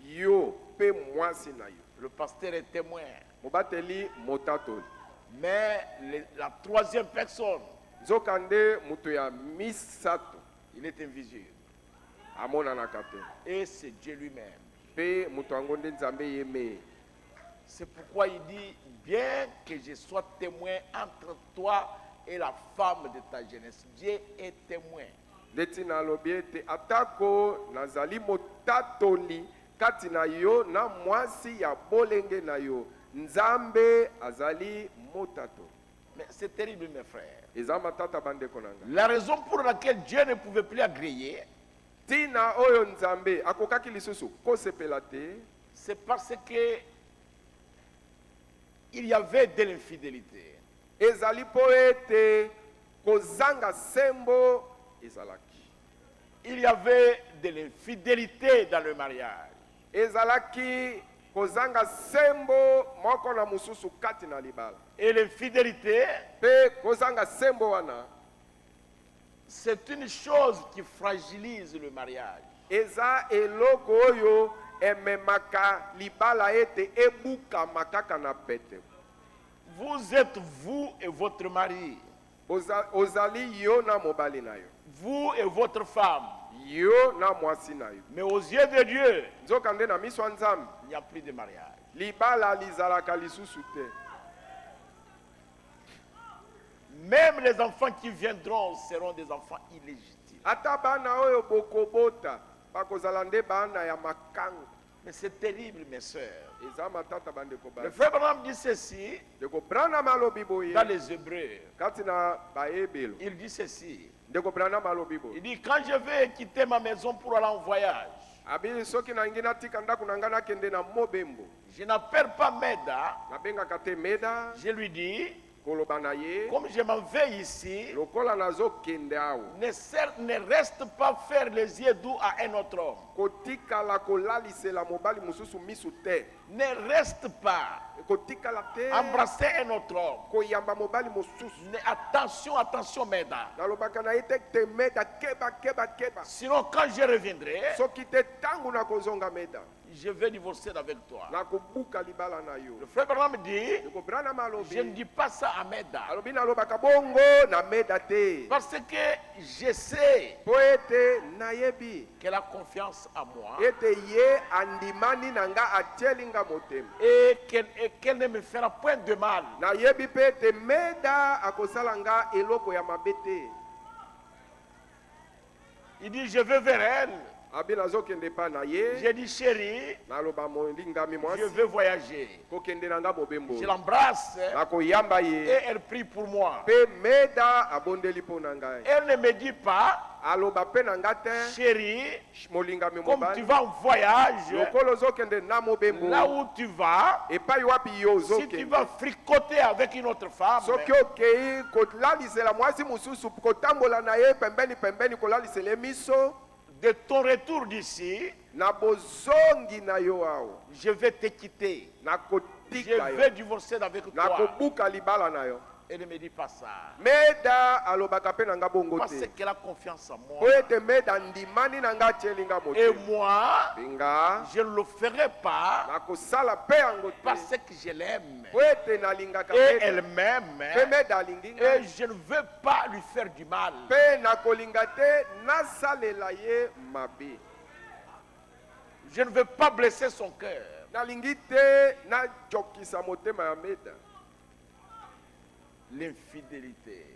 Yo pe mwasi na yo. le pasteur est témoin. Mobateli motatoli. Mais la troisième personne, Nzokande muto ya misato il est invisible. amonanaka te. Et c'est Dieu lui-même. Pe muto yango nde Nzambe yeme. C'est pourquoi il dit, bien que je sois témoin entre toi et la femme de ta jeunesse. Dieu est témoin. Ndeti na lobi ete atako nazali motatoli kati na yo na mwasi ya bolenge na yo. Nzambe azali motato. Mais c'est terrible, mes frères. Eza matata bandeko nanga. La raison pour laquelle Dieu ne pouvait plus agréer, Tina oyo Nzambe akokaki lisusu kosepela te. c'est parce que il y avait de l'infidélité. Ezali po ete kozanga sembo ezalaki. Il y avait de l'infidélité dans le mariage. Ezalaki kozanga sembo moko na mususu kati na libala. Et l'infidélité, Pe kozanga sembo wana c'est une chose qui fragilise le mariage. eza eloko oyo ememaka libala ete ebuka makaka na pete. Vous êtes vous et votre mari. Ozali yo na mobali na yo. Vous et votre femme. Yo na mwasi na yo. Mais aux yeux de Dieu, Nzoka nde na miso ya Nzambe il n'y a plus de mariage. libala lizalaka lisusu te. Même les enfants qui viendront seront des enfants illégitimes. Ata bana oyo bokobota bakozala nde bana ya makanga. Mais c'est terrible, mes sœurs. Eza matata bandeko Le basi. frère Branham dit ceci Ndeko Branham alobi boye dans les Hébreux. kati na baebelo. Il dit ceci. Ndeko Branham alobi boye. Il dit, quand je vais quitter ma maison pour aller en voyage, Abi soki na ngi natika ndako na nga nakende na mobembo. je n'appelle pas Meda. Nabengaka te Meda Je lui dis, koloba na ye comme je m'en vais ici, lokola nazokende awa. ne reste pas faire les yeux doux à un autre homme. Kotikala kolalisela mobali mususu misu te. Ne reste pas Kotikala te embrasser un autre homme. koyamba mobali mususu. Attention, attention, Meda. Nalobaka na ye te Meda keba. Sinon, quand je reviendrai, Soki te tangu na kozonga Meda. je vais divorcer avec toi. nakobuka libala na yo. Le frère Branham dit, Ndeko Branham alobi, je ne dis pas ça à Meda. alobi nalobaka bongo na meda te. Parce que je sais Po ete nayebi qu'elle a confiance en moi ete ye andimani na nga atieli nga motema. et qu'elle ne me fera point de mal. Nayebi pe ete meda akosala nga eloko ya mabe te. Il dit, je vais vers elle. Abi nazokende pa na ye. J'ai dit, chérie, Naloba molingami je mwasi veux voyager. kokende na nga mobembo. Je l'embrasse Nakoyamba et ye. elle prie pour moi. Pe meda abondeli mpo na ngai. Elle ne me dit pas, Aloba pe na nga te. chérie, Molingami comme tu mobali. vas en voyage, Lokolo ozokende na mobembo. là où tu vas, Epai wapi yo si tu ozokende. vas fricoter avec une autre femme, Soki okei kolalisela mwasi mosusu kotambola na ye pembeni pembeni kolalisela miso. de ton retour d'ici, Na bozongi na yo awo. je vais te quitter. Je Nakotika vais yo. divorcer avec toi. Nakobuka libala na yo. Elle ne me dit pas ça. Meda alobaka pe na nga bongo Parce te. qu'elle a confiance en Po moi. ete meda ndimani na nga atieli nga Et motema. moi, Binga je ne le ferai pas nakosala pe yango te. parce que je l'aime. Po ete nalingaka Et meda. elle m'aime. Pe meda alingi Et nga. je ne veux pas lui faire du mal. Pe nakolinga te nasalela ye mabe. Je ne veux pas blesser son cœur. Nalingi te najokisa motema ya meda. L'infidélité.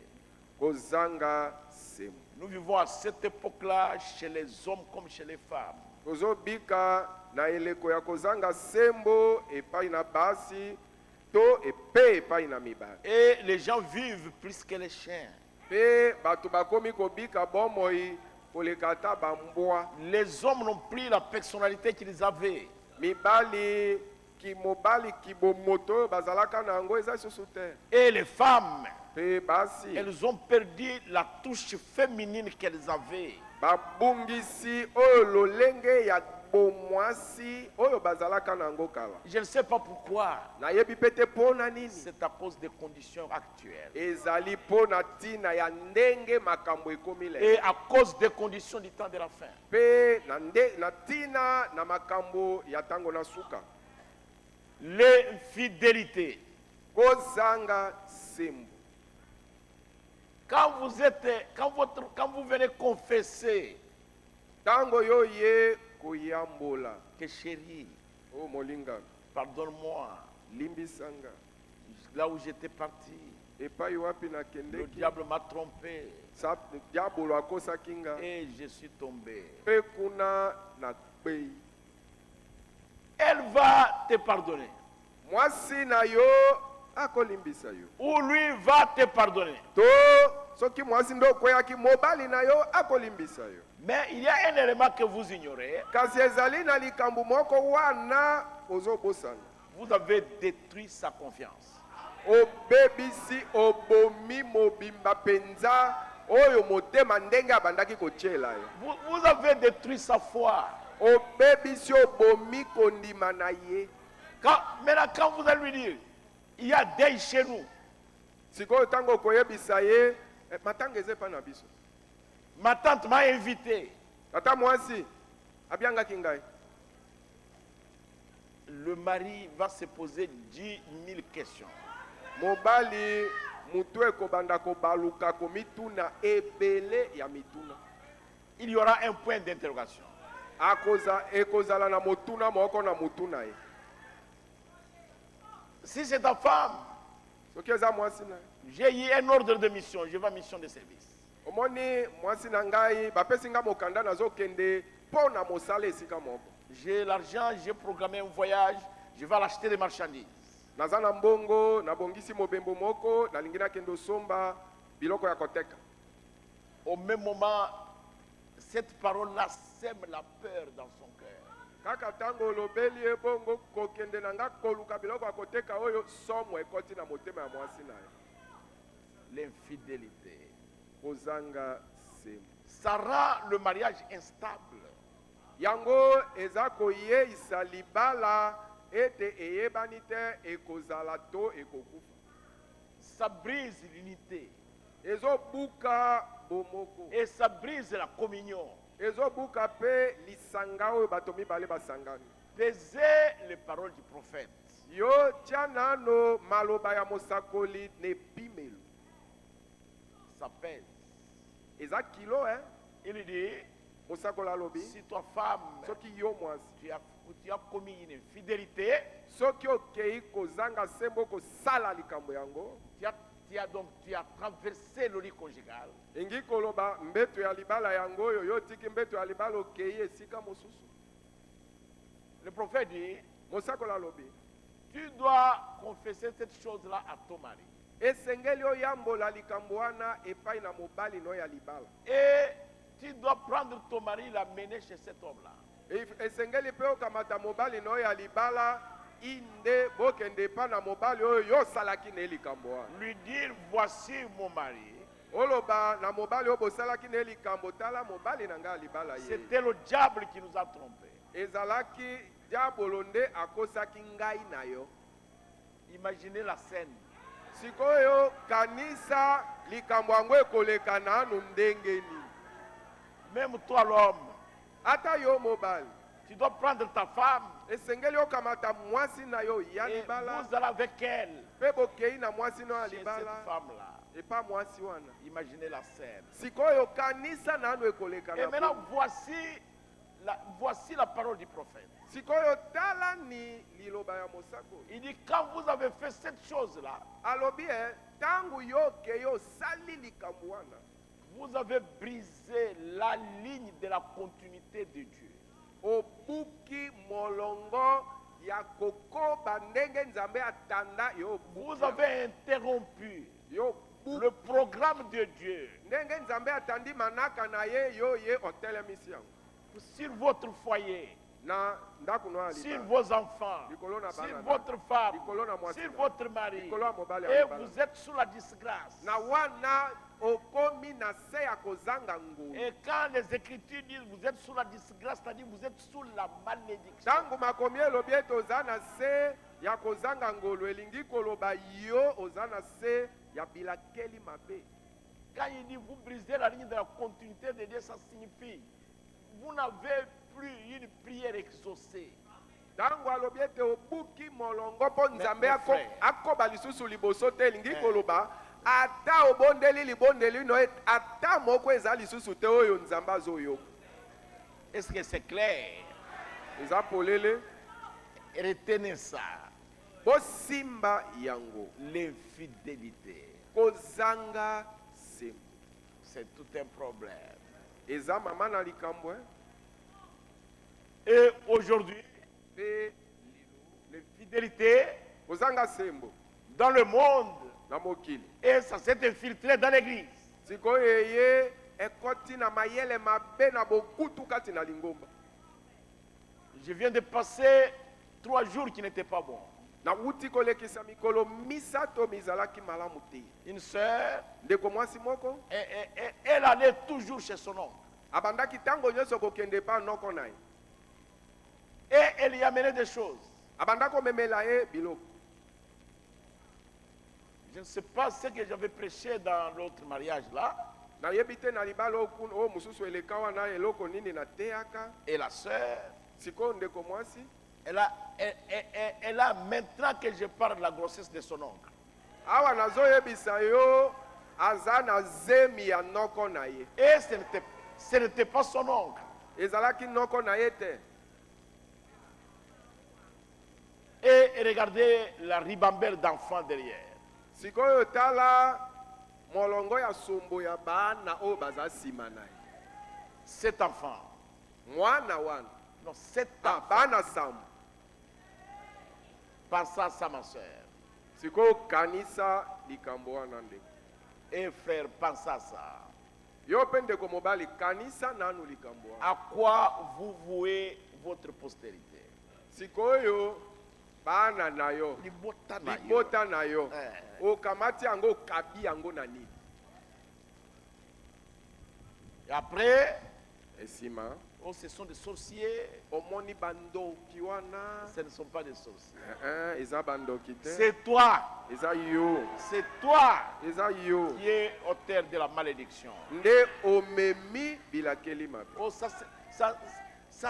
Kozanga semu. Nous vivons à cette époque-là chez les hommes comme chez les femmes. Kozobika na eleko ya kozanga sembo epai na basi to epe epai na mibali. Et les gens vivent plus que les chiens. Pe bato bakomi kobika bomoi koleka ata bambwa. Les hommes n'ont plus la personnalité qu'ils avaient. Mibali kimobali kibomoto bazalaka na yango eza susu te. Et les femmes, Pe basi elles ont perdu la touche féminine qu'elles avaient. babungisi oyo lolenge ya bomwasi oyo bazalaka na yango kala. Je ne sais pas pourquoi. Nayebi pe te mpo na nini. C'est à cause des conditions actuelles. Ezali mpo na ntina ya ndenge makambo ekomi lelo. Et à cause des conditions du temps de la fin. Pe na ntina na makambo ya ntango na suka. L'infidélité. Kozanga sembo. Quand vous venez confesser Ntango yo ye koyambola. que chérie, O molinga pardonne-moi, limbisanga. là où j'étais parti, Epai wapi na le kendeki. diable m'a trompé Diabolo akosaki nga. et je suis tombé. Pe kuna na kpei. Elle va te pardonner. Mwasi na yo akolimbisa yo. Ou lui va te pardonner. To soki mwasi ndo kweyaki mobali na yo akolimbisa yo. Mais il y a un élément que vous ignorez. Kasi ezali na likambo moko wana ozobosana. Vous avez détruit sa confiance. Obebisi obomi mobimba penza oyo motema ndenge abandaki kochela yo. Vous avez détruit sa foi. Obebisi obomi kondima na ye. Maintenant, quand vous allez lui dire, il y a des chez nous. Sikoyo tango koyebisa ye matanga ezepa na biso. Ma tante m'a invité. Tata mwasi abiangaki ngai. Le mari va se poser 10 000 questions. Mobali mutu ekobanda kobaluka komituna ebele ya mituna. Il y aura un point d'interrogation. Ekozala na motuna moko na mutuna ye. Si c'est ta femme, Soki eza mwasi na ye. j'ai eu un ordre de mission. Je vais en mission de service. Omoni mwasi na ngai bapesi nga mokanda nazokende mpo na mosala esika moko. J'ai l'argent, j'ai programmé un voyage, je vais acheter des marchandises. Naza na mbongo nabongisi mobembo moko nalingi nakende osomba biloko ya koteka. Au même moment, cette parole-là sème la peur dans son cœur. Kaka tango olobeli ye bongo kokende na nga koluka biloko ya koteka oyo somo ekoti na motema ya mwasi na ye. L'infidélité. Kozanga semu. Ça rend le mariage instable. Yango eza koyeisa libala ete eyebani te ekozala to ekokufa. Ça brise l'unité. Ezobuka bomoko. Et ça brise la communion. Ezobuka pe lisanga oyo bato mibale basangani. pesez les paroles du prophète. yo tia nano maloba ya mosakoli na epimelo. Ça pèse. Eza kilo, hein? Il dit, Mosakoli alobi. si toi femme, Soki yo mwasi. tu as commis une infidélité, Soki okei kozanga sembo kosala likambo yango. tu as traversé le lit conjugal. Engi koloba mbeto ya libala yango oyo yo tiki mbeto ya libala okei esika mosusu. Le prophète dit, Mosakoli alobi. tu dois confesser cette chose-là à ton mari. Esengeli oyambola likambo wana epai na mobali no ya libala. Et tu dois prendre ton mari et l'amener chez cet homme-là. Esengeli pe okamata mobali no ya libala inde bokende pa na mobali oyo yo salaki na likambo wana. Lui dire, voici mon mari. Oloba na mobali oyo bosalaki na likambo tala mobali na nga libala ye. C'était le diable qui nous a trompés. Ezalaki diabolo nde akosaki ngai na yo. Imaginez la scène. Sikoyo kanisa likambo yango ekoleka nanu ndenge nini. Même toi l'homme, Ata yo mobali tu dois prendre ta femme esengeli okamata mwasi na yo ya et libala vous allez avec elle pe bokei na mwasi no ya chez cette libala femme-là. epa mwasi wana. Imaginez la scène. Sikoyo kanisa nanu ekoleka Et na maintenant, bongo. voici la parole du prophète. Sikoyo tala ni liloba ya mosako. Il dit, quand vous avez fait cette chose-là, Alobi tangu yo ke yo sali likambo wana. vous avez brisé la ligne de la continuité de Dieu. Obuki molongo ya kokoba ndenge nzambe atanda yo Vous buki. avez interrompu Yo buki. le programme de Dieu Ndenge nzambe atandi manaka na ye yo ye otelemisi yango. sur votre foyer, Na ndako no sur alibala. vos enfants, Likolo na sur bana na- votre femme, likolo na mwasi sur na- votre mari. likolo ya mobali ya Et libala. vous êtes sous la disgrâce. Na wana okomi na se ya kozanga ngolu. Et quand les Écritures disent vous êtes sous la disgrâce, c'est-à-dire vous êtes sous la malédiction. Tangu makomi elobi ete oza na se ya kozanga ngolu elingi koloba yo oza na se ya bilakeli mabe. Quand il dit vous brisez la ligne de la continuité de Dieu, ça signifie vous n'avez plus une prière exaucée. Tangu alobi ete obuki molongo mpo nzambe mes frères. akoba lisusu liboso te elingi koloba ata obondeli libondeli no ata moko eza lisusu te oyo nzambe azoyoka. Est-ce que c'est clair? Eza polele Retenez ça. bosimba yango L'infidélité, kozanga sembo c'est tout un problème. eza mama na likambo Et aujourd'hui, pe l'infidélité kozanga sembo dans le monde, na mokili et ça s'est infiltré dans l'église. sikoyo eye ekoti na mayele mabe na bokutu kati na lingomba. Je viens de passer 3 jours qui n'étaient pas bons. Na uti kolekisa mikolo misato mizalaki malamu te. Une sœur, Ndeko mwasi moko elle allait toujours chez son oncle. abandaki tango nyonso kokende pa noko na ye. Et elle y amenait des choses. Abandako memela ye biloko. Je ne sais pas ce que j'avais prêché dans l'autre mariage là. Nayebi te na libala o mususu eleka wana eloko nini na teaka. Et la sœur, Sikoyo ndeko mwasi elle a maintenant que je parle de la grossesse de son oncle. awa nazoyebisa yo aza na zemi ya noko na ye. Et ce n'était pas son oncle. Ezalaki noko na ye te. Et regardez la ribambelle d'enfants derrière. Sikoyo tala molongo ya sombo ya bana oyo baza nsima na ye. Cet enfant, Mwana wana non, cet ta enfant, bana sambo. pense à ça ma soeur. Sikoyo kanisa likambo wana ndeko. Et frère, pense à ça. Yo mpe ndeko mobali kanisa nanu likambo wana. À quoi vous vouez votre postérité? Sikoyo bana na yo Libota na yo. libota na yo Eh. okamati yango okabi yango na nini. Et après, Esima oh, ce sont des sorciers. omoni bandoki wana. Ce ne sont pas des sorciers. Eza bandoki te. C'est toi. Eza yo. C'est toi Eza yo. qui es auteur de la malédiction. Nde omemi bilakeli mabe. Oh, ça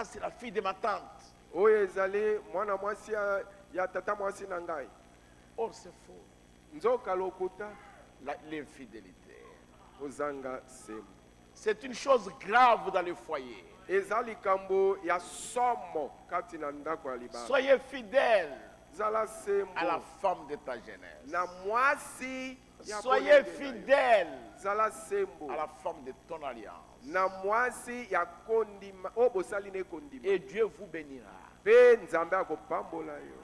c'est la fille de ma tante. oyo ezali mwana mwasi ya tata mwasi na ngai. Oh, c'est faux. Nzoka lokuta L'infidélité. ozanga semu. C'est une chose grave dans le foyer. Ezali kambo ya somo kati na ndako ya libala. Soyez fidèles Zala semu à la femme de ta jeunesse. na mwasi ya Soyez bolenge na yo. fidèles Zala semu à la femme de ton alliance. na mwasi ya kondima o bosali ne kondima. Et Dieu vous bénira. Pe nzambe akopambola yo.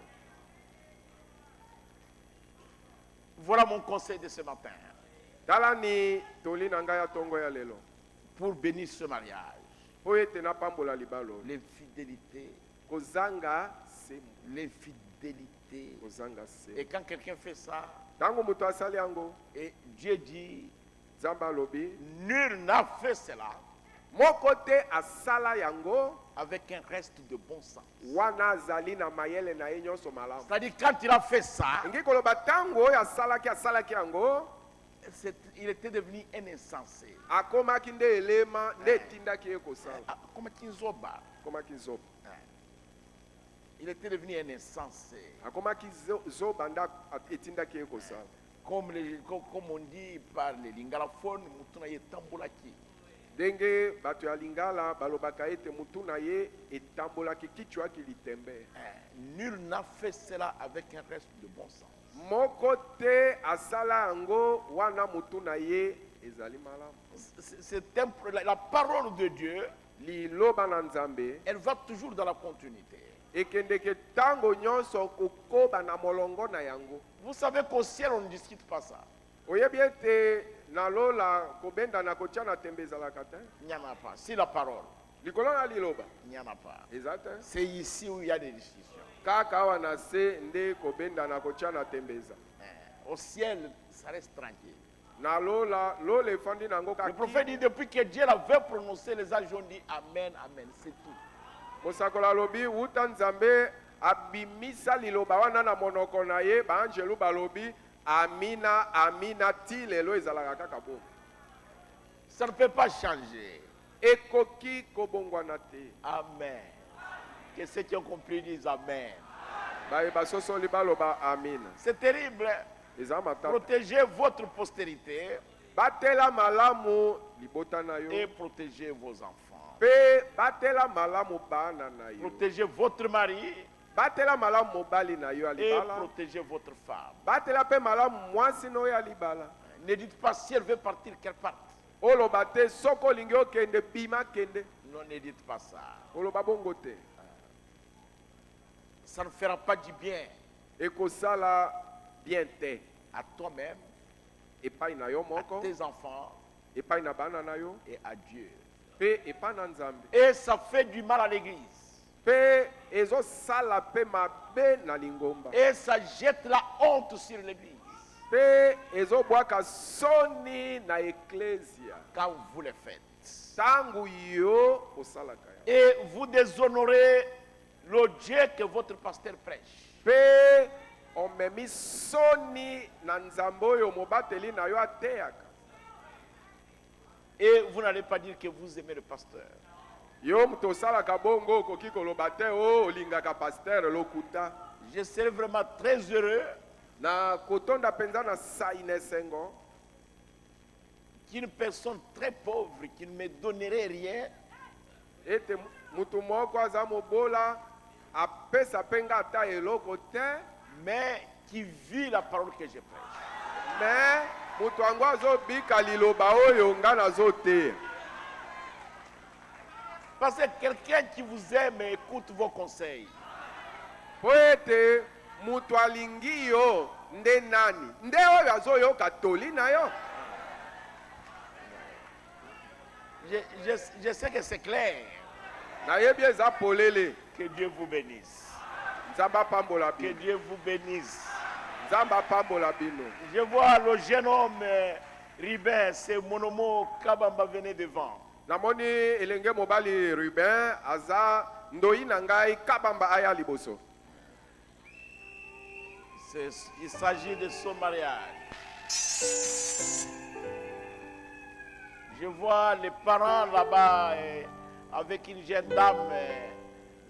Voilà mon conseil de ce matin. Tala ni toli na ngai ya tongo ya lelo. Pour bénir ce mariage. Po ete na pambola libalo. L'infidélité. Kozanga semu. L'infidélité. Kozanga semu. Et quand quelqu'un fait ça, Tango mutu asali yango, et Dieu dit, Nzambe alobi, nul n'a fait cela moko te asala yango avec un reste de bon sens. wana azali na mayele na ye nyonso malamu. C'est-à-dire quand il a fait ça, Ngi koloba tango oyo asalaki yango, il était devenu un insensé. akomaki nde elema nde etindaki ye kosala. Ah, comme Kinzoba. Akomaki zoba. Il était devenu un insensé. Akomaki zoba nde etindaki ye kosala. Comme on dit par les lingalaphones, mutuna ye tambolaki. Ndenge bato ya lingala balobaka ete mutu na ye etambolaki kichwa kilitembe. Nul n'a fait cela avec un reste de bon sens. Moko te asala yango wana mutu na ye ezali malamu. La parole de Dieu, Liloba na Nzambe elle va toujours dans la continuité. ekendeke tango nyonso kokoba na molongo na yango. Vous savez qu'au ciel, on ne discute pas ça. Oyebi ete na lola kobenda na kotia na tembe ezalaka te. Il n'y en a pas. C'est la parole. Likolo na liloba Il n'y en a pas. eza te. C'est ici où il y a des discussions. Kaka awa na se nde kobenda na kotia na tembe eza. Au ciel, ça reste tranquille. Na lola efandi nango Le prophète kaki. dit depuis que Dieu l'avait prononcé, les anges ont dit Amen, Amen. C'est tout. Mosakola lobi uta Nzambe abimisa liloba wana na monoko na ye baanjelu balobi amina amina ti lelo ezalaka kaka bo. Ça ne peut pas changer. Ekoki kobongwana te. Amen. Que ceux qui ont compris disent Amen. Bayeba sosoli baloba amina. C'est terrible. Eza matata. Protégez votre postérité Batela malamu libota na yo. et protégez vos enfants. Pe batela malamu bana na yo. Protégez votre mari Batela malamu mobali na yo et alibala. protégez votre femme. Batela pe malamu mwasi no ya libala. Ne dites pas si elle veut partir, qu'elle parte. Oloba te soko lingi okende bima kende. Non, ne dites pas ça. Oloba bongo te. Ça ne fera pas du bien Ekosala bien te. à toi-même, Epai na yo à moko. tes enfants Epai na bana na yo. et à Dieu. Pe epai na Nzambe. Et ça fait du mal à l'église. Pe ezo sala pe mabe na lingomba. Et ça jette la honte sur l'église Pe ezo bwaka soni na eklesia. quand vous le faites. Tangu yo osalaka ya. Et vous déshonorez le Dieu que votre pasteur prêche. Pe omemi soni na Nzambe oyo mobateli na yo ateyaka. Et vous n'allez pas dire que vous aimez le pasteur. Yo mutu osalaka bongo okoki koloba te o olingaka pasteur lokuta. Je serais vraiment très heureux Na kotonda penza na sai nesengo. qu'une personne très pauvre qui ne me donnerait rien Ete mutu moko aza mobola apesa penga ata eloko te. mais qui vit la parole que je prêche. Mais mutu yango azobika liloba oyo nga nazoteya. Parce que quelqu'un qui vous aime écoute vos conseils. Po ete mutu alingi yo nde nani? Nde oyo azoyoka toli na yo. Je sais que c'est clair. Nayebi eza polele. Que Dieu vous bénisse. Nzambe apambola Que bino. Dieu vous bénisse. Nzambe apambola bino. Je vois le jeune homme Ribin, c'est Monomo Kabamba venait devant. Namoni elenge mobali Ruben aza ndoi na ngai kabamba aya liboso. Il s'agit de son mariage. Je vois les parents là-bas avec une jeune dame.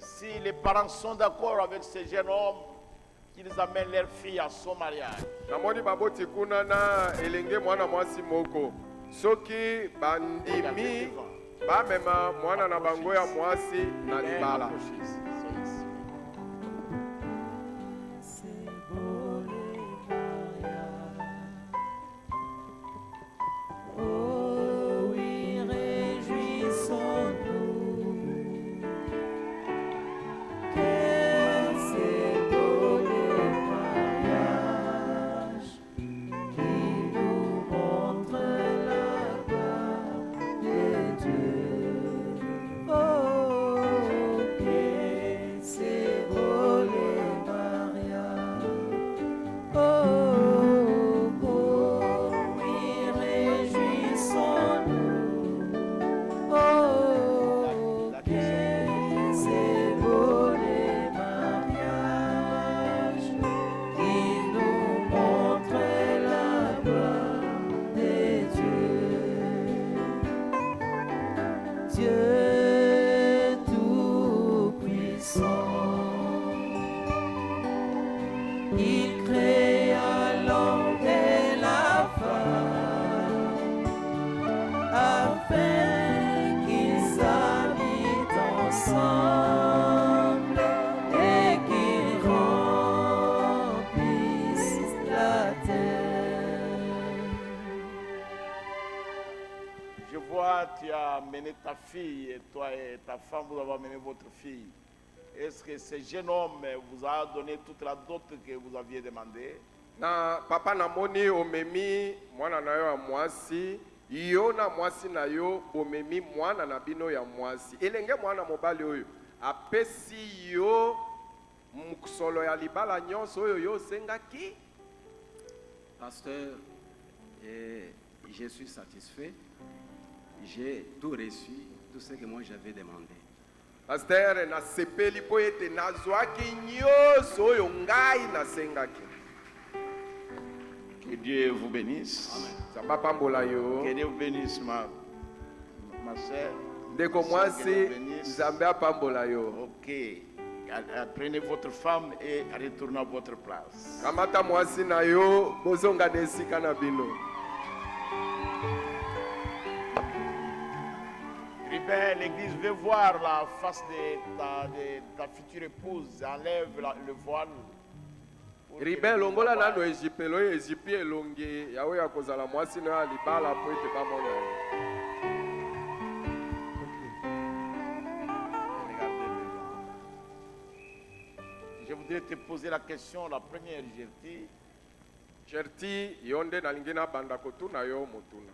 Si les parents sont d'accord avec ce jeune homme, qu'ils amènent leur fille à son mariage. namoni baboti kuna na elenge mwana mwasi moko soki bandimi bamema mwana na bango ya mwasi na libala. Dieu tout-puissant, il créa l'homme et la femme afin qu'ils habitent ensemble et qu'ils remplissent la terre. Je vois, tu as amené ta fille et toi et ta femme, vous avez amené votre fille. Est-ce que ce jeune homme vous a donné toute la dot que vous aviez demandé? Na papa namoni omemi mwana na yo ya mwasi, yo na mwasi na yo bomemi mwana na bino ya mwasi. Elenge mwana mobali oyo apesi yo mukosolo ya libala nyonso oyo yo sengaki. Pasteur, je suis satisfait. J'ai tout reçu, tout ce que moi j'avais demandé. Pasteur na sepeli po ete nazwaki nyonso oyo ngai nasengaki. Que Dieu vous bénisse. Nzambe apambola yo. Que Dieu vous bénisse, ma soeur. Ndeko mwasi Nzambe apambola yo. Ok. Prenez votre femme et retournez à votre place. Kamata mwasi na yo bozonga na esika na bino. Ribin, l'église veut voir la face de ta future épouse. Enlève le voile. Ribin longola nano ejipelo oyo ejipi elongi yawe ya kozala mwasi na ya libala po ete bamona yo. Je voudrais te poser la question, la première, Gertie. Gertie, yonde nalingi na banda kotuna yo motuna.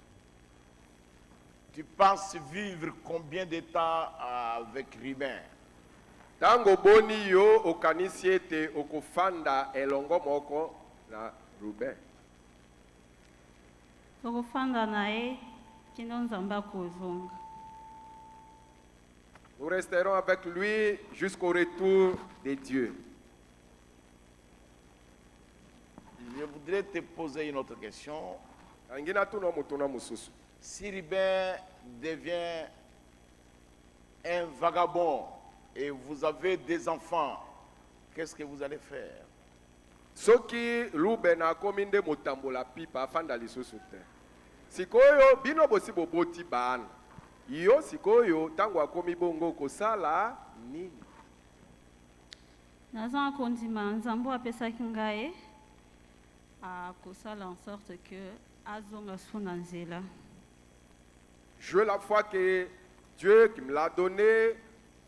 Tu penses vivre combien de temps avec Ribin? Tango boni yo okanisi ete okofanda elongo moko na Rubin. tokofanda naye kino nzambe akozonga. Nous resterons avec lui jusqu'au retour de Dieu. Je voudrais te poser une autre question. Nalingi natuna motuna mosusu. Si Ribin devient un vagabond et vous avez des enfants, qu'est-ce que vous allez faire? Soki Ruben akomi nde motambola pipa afanda lisusu te. Sikoyo bino bosi boboti bana. Yo sikoyo tango akomi bongo kosala nini? naza akondima nzambe apesaki ngai akosala en sorte que azonga so na nzela. Je veux la foi que Dieu qui me l'a donné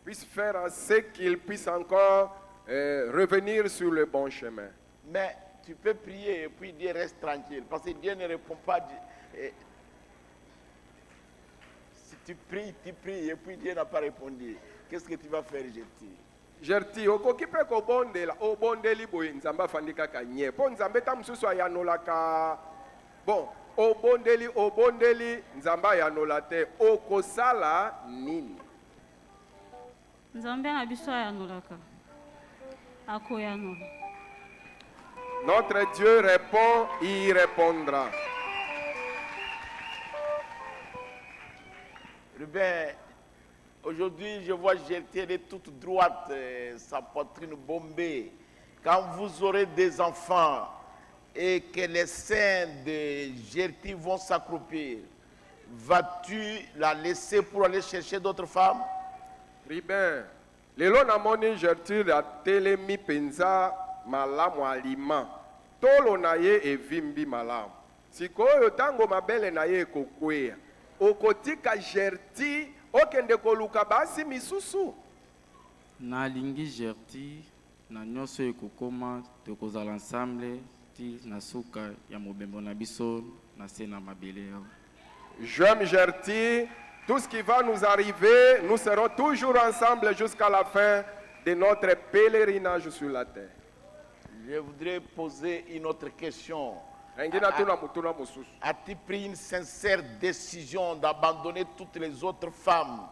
puisse faire en sorte qu'il puisse encore revenir sur le bon chemin. Mais tu peux prier et puis Dieu reste tranquille. Parce que Dieu ne répond pas. Si tu pries et puis Dieu n'a pas répondu. Qu'est-ce que tu vas faire, Gertie? Gertie, okoki pe ko bondela, o bondeli boye nzamba fandika kanye. Po nzambe ta mususu ayanolaka. Bon, o bondeli nzamba ayanolate okosala nini? nzambe na biso ayanolaka akoyanola. Notre Dieu répond, il répondra. Rubin, Aujourd'hui, je vois Gertie, elle est toute droite, sa poitrine bombée. Quand vous aurez des enfants et que les seins de Gertie vont s'accroupir, vas-tu la laisser pour aller chercher d'autres femmes? Ribin, lelo namoni Gertrude atelemi penza malamu alima. Tolo na ye evimbi malamu. Sikoyo tango mabele na ye ekokwea. Okotika Gertrude okende koluka basi misusu. nalingi Gertie na nyonso ekokoma tokozala ensemble ti na suka ya mobembo na biso na se na mabele awa. J'aime Gertrude. Tout ce qui va nous arriver, nous serons toujours ensemble jusqu'à la fin de notre pèlerinage sur la terre. Je voudrais poser une autre question. As-tu pris une sincère décision d'abandonner toutes les autres femmes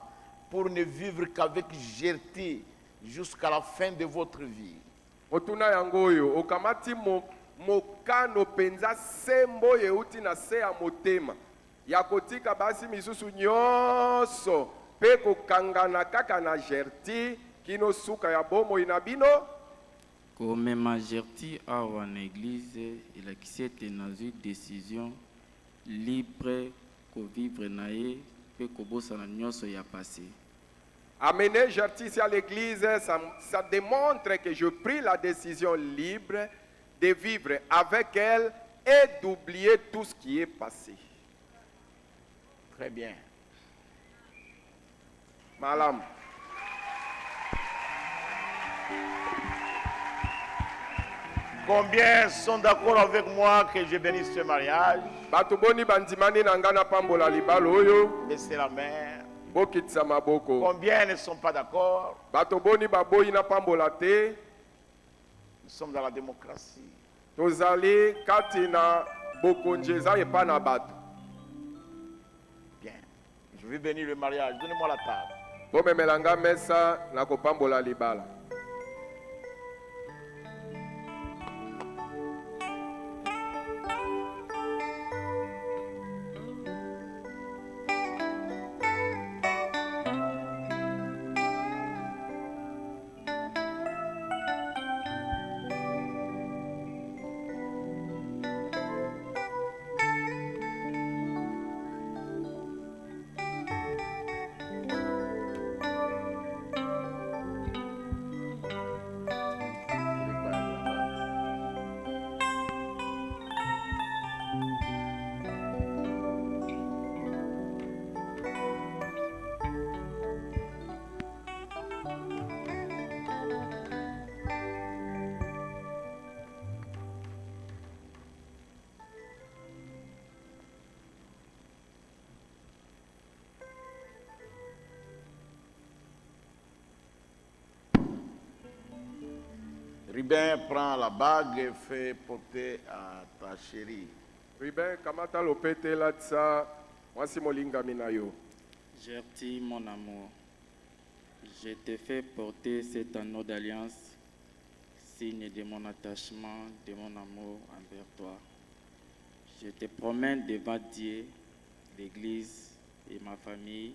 pour ne vivre qu'avec Gertie jusqu'à la fin de votre vie? Otuna yangoyo, okamati mokano penza sembo yeuti na se ya motema. Ya kotika basi misusu nyonso pe kokangana kaka na Gertie kino suka ya bomo inabino. komema Gertie awa na église elakisi ete nazwi décision libre kovivre na ye mpe kobosana nyonso ya passé. Amener Gertie ici à l'église, ça démontre que je pris la décision libre de vivre avec elle et d'oublier tout ce qui est passé. Très bien. Malam. Combien sont d'accord avec moi que je bénisse ce mariage? Baissez la main. Combien ne sont pas d'accord? Nous sommes dans la démocratie. Bien. Je vais bénir le mariage. Donnez-moi la table. Rubin prend la bague et fait porter à ta chérie. Rubin, kamata lopete latsa, mwasi molinga minayo. Gertie, mon amour, je te fais porter cet anneau d'alliance, signe de mon attachement, de mon amour envers toi. Je te promets devant Dieu, l'Église et ma famille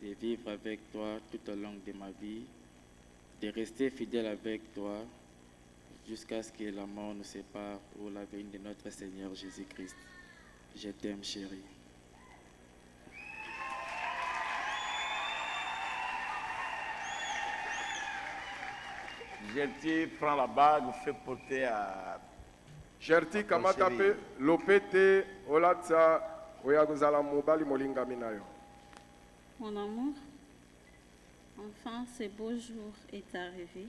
de vivre avec toi tout au long de ma vie, de rester fidèle avec toi jusqu'à ce que la mort nous sépare pour la venue de notre Seigneur Jésus-Christ. Je t'aime, chérie. Gertie prend la bague, fait porter à... Gertie kamata pe lopete olatsa oyaguzala mobali molinga minayo. Mon amour, enfin ce beau jour est arrivé.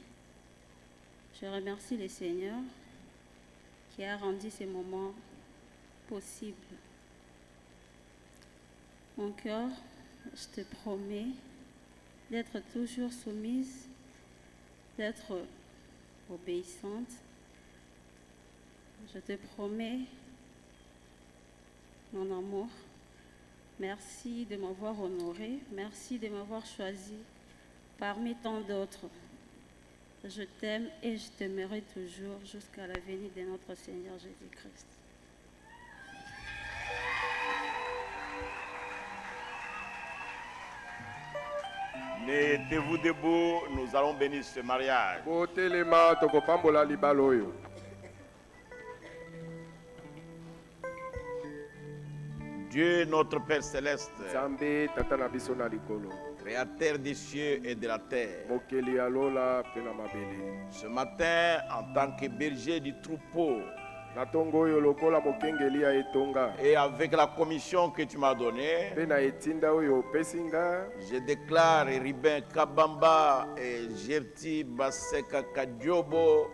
Je remercie le Seigneur qui a rendu ces moments possibles. Mon cœur, je te promets d'être toujours soumise, d'être obéissante. Je te promets, mon amour, merci de m'avoir honorée, merci de m'avoir choisi parmi tant d'autres. Je t'aime et je t'aimerai toujours jusqu'à la venue de notre Seigneur Jésus-Christ. Mettez-vous debout, nous allons bénir ce mariage. Botelema tokopambola libala oyo. Dieu notre Père Céleste, Nzambe tata na biso na likolo. Créateur des cieux et de la terre. Mokeli alola pe na mabele. Ce matin, en tant que berger du troupeau, Na tongo oyo lokola mokengeli ya etonga. et avec la commission que tu m'as donnée, Pe na etinda oyo pesinga. je déclare Ribin Kabamba et Gerti Baseka Kadiobo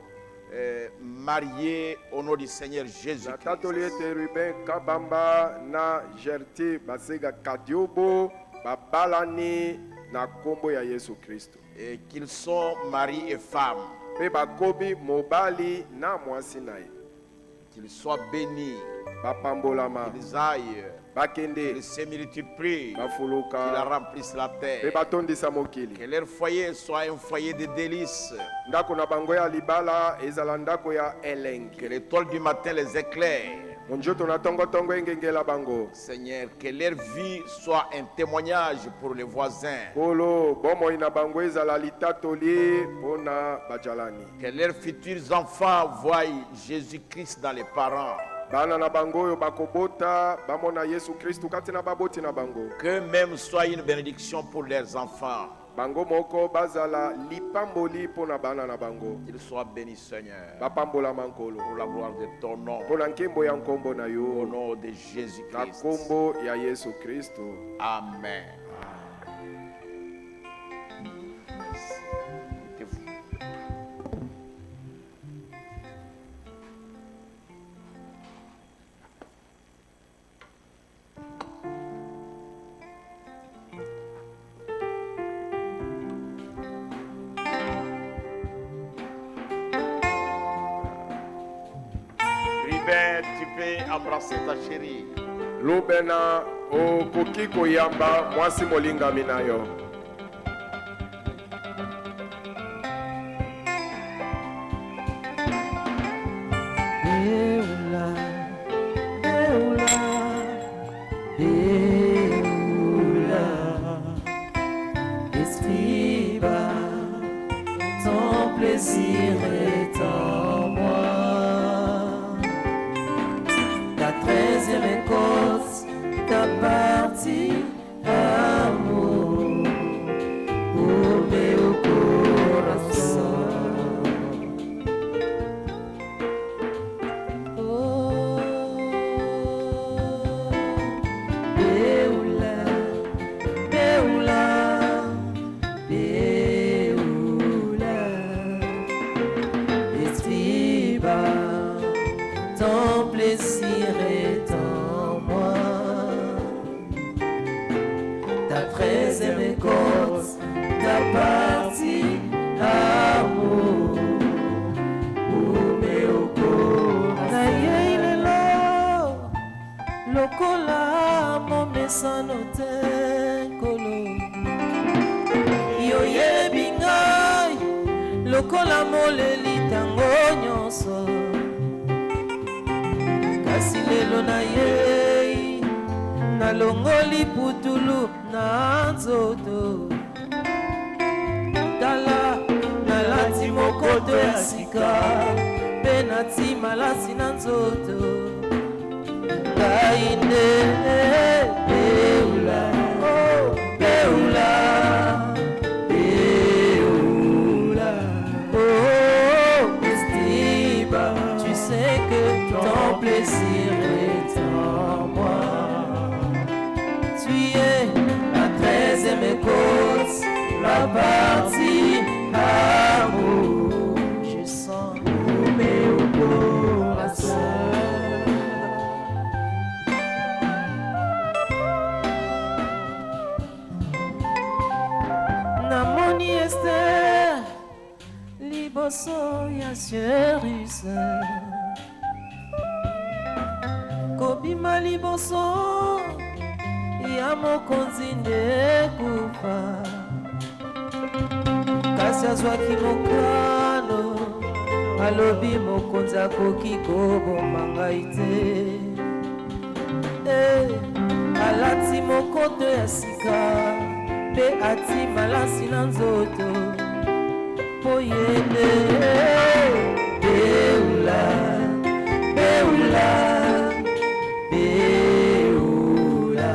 mariés au nom du Seigneur Jésus. Na tatoli ete Ruben Kabamba na Gerti Basega Kadiobo babalani na kombo ya Yesu Kristo. Et qu'ils sont mari et femme. Pe bakobi mobali na mwasi na ye. Qu'ils soient bénis. Bapambolama. Qu'ils aillent. Bakende. Qu'ils se multiplient. Bafuluka. Qu'ils remplissent la terre. Pe batondisa mokili. Que leur foyer soit un foyer de délices. Ndako na bango ya libala ezala ndako ya elengi. Que l'étoile du matin les éclaire. Monjoto na tongo tongo engengela bango. Seigneur, que leur vie soit un témoignage pour les voisins. Kolo bomo ina bango ezala litatoli pona bajalani. Que leurs futurs enfants voient Jésus-Christ dans les parents. Bana na bango oyo bakobota bamona Yesu Kristu kati na baboti na bango. Que même soit une bénédiction pour leurs enfants. Bango moko bazala lipamboli pona bana na bango. Qu'ils soient bénis, Seigneur. Bapambola mankolo. Pour la gloire de ton nom. Pona nkembo ya nkombo na Au yo. nom de Jésus-Christ. Na kombo ya Yesu Kristu. Amen. Tu peux embrasser ta chérie. Lobena okoki koyamba mwasi molingami na yo. Beula, Beula, Beula, Escriba, ton plaisir est en moi. Ta 13e cause, ta partie, amour, o meu coração. Ton plaisir est en moi. Ta 13e cause, ta partie, amour, o meu coração. Naye lelo, lokola momesano te kolo. Yo yebi ngai, lokola moleli tango nyonso. Kasi lelo na ye nalongoli putulu na nzoto. Tala nalati mokoto ya sika mpe nati malasi na nzoto. Ngai nde Beula, oh Beula, Beula, oh Estiba, tu sais que ton plaisir est en moi. Tu es la 13e cause, la partie amour. Je sens o meu coração. Namoni Esther, liboso ya Cyrus. Kobima liboso ya mokonzi nde kufa. Kasi azwaki mokano alobi mokonzi akoki koboma ngai te. Alati mokoto ya sika pe ati malasi na nzoto po yende beula beula beula.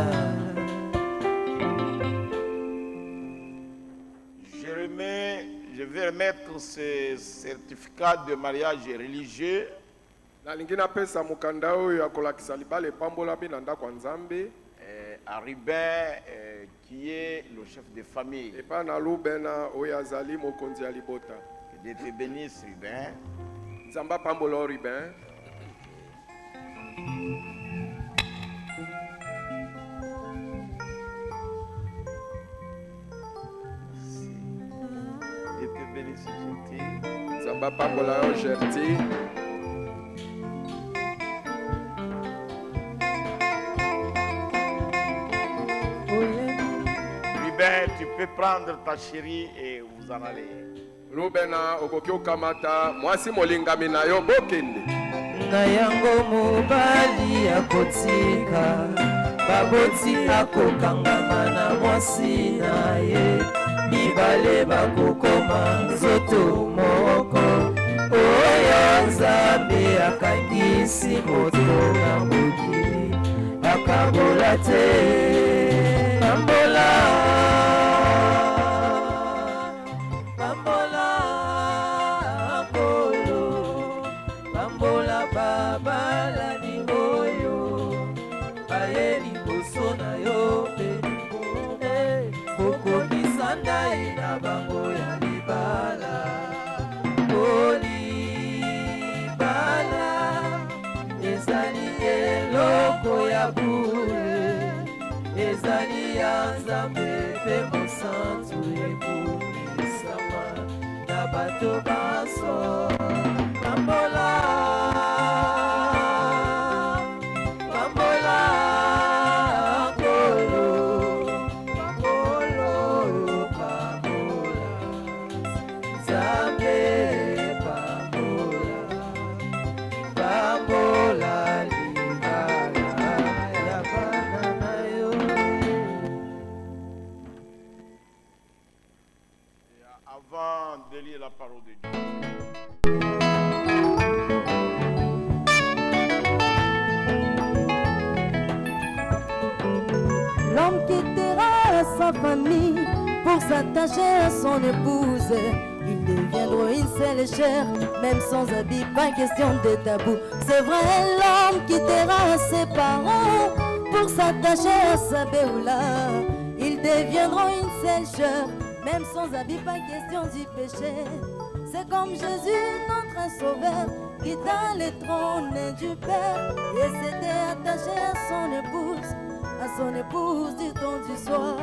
Je vais remettre ce certificat de mariage religieux nalingi napesa mokanda oyo akolakisa libala epambolami na ndako ya Nzambe à Ruben qui est le chef de famille. epa na Lubena oyo azali mokonzi ya libota. Que Dieu te bénisse, Ruben. Nzambe apambola o Ruben. Dieu te bénisse, gentil. Nzambe apambola o gentil. Tu peux prendre ta chérie et vous en aller. Rubena okoki okamata mwasi molingami na yo bokende. Na yango mobali akotika baboti akokangama na mwasi na ye mibale bakokoma nzoto moko oyo Nzambe akangisi moto na mokili akabola te pambola. Ezali ya Nzambe pe mosantu ekumisama na bato baso pambola pambola kolo kolo pambola Nzambe pambola pambola. Avant de lire la parole de Dieu. L'homme quittera sa famille pour s'attacher à son épouse. Ils deviendront une seule chair, même sans habit, pas question de tabou. C'est vrai, l'homme quittera ses parents pour s'attacher à sa béoula. Ils deviendront une seule chair, même sans habit, pas question du péché. C'est comme Jésus, notre sauveur, qui dans le trône du Père et s'était attaché à son épouse du temps du soir.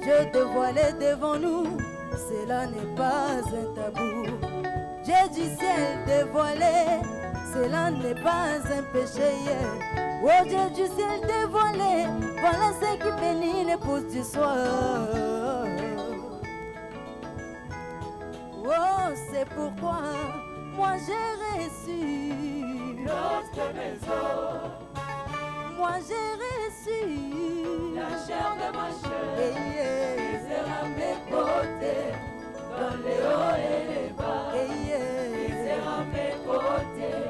Dieu dévoilé devant nous, cela n'est pas un tabou. Dieu du ciel dévoilé, cela n'est pas un péché. Oh Dieu du ciel dévoilé, voilà ce qui bénit l'épouse du soir. Oh, c'est pourquoi moi j'ai reçu notre maison. Moi j'ai reçu la chair de ma chair. Qui sera mes côtés dans les hauts et les bas. Qui sera mes côtés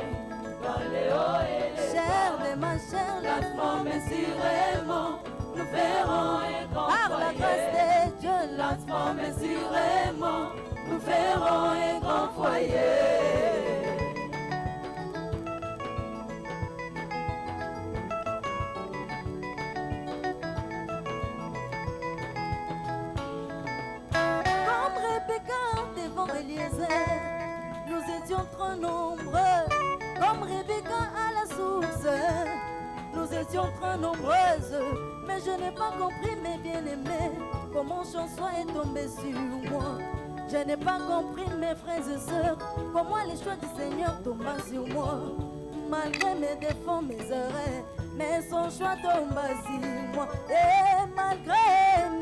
dans les hauts et les bas. Chair de ma chair, transformée sur aimant, nous ferons un grand par foyer. La grâce de Dieu, transformée sur aimant, nous ferons un grand foyer. Comme Rebecca devant Eliezer, nous étions trop nombreux. Comme Rebecca à la source, nous étions trop nombreuses. Mais je n'ai pas compris, mes bien-aimés, comment chanson est tombée sur moi. Je n'ai pas compris, mes frères et sœurs, comment les choix du Seigneur tombent sur moi. Malgré mes défauts, mes erreurs, mais son choix tombe sur moi. Et malgré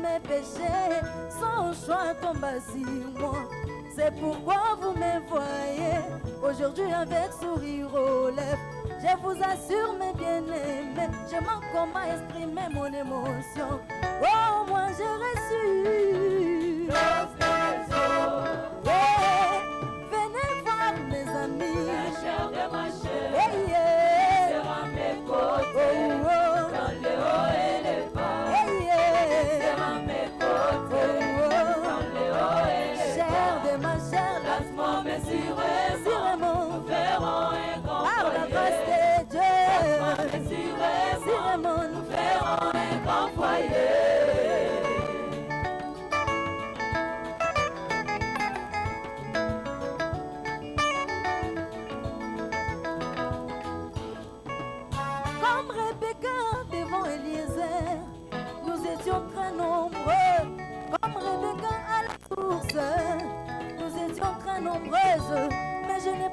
mes péchés, son choix tombe sur moi. C'est pourquoi vous me voyez aujourd'hui avec sourire aux lèvres. Je vous assure, mes bien-aimés, je manque comment exprimer mon émotion. Oh, moi j'ai reçu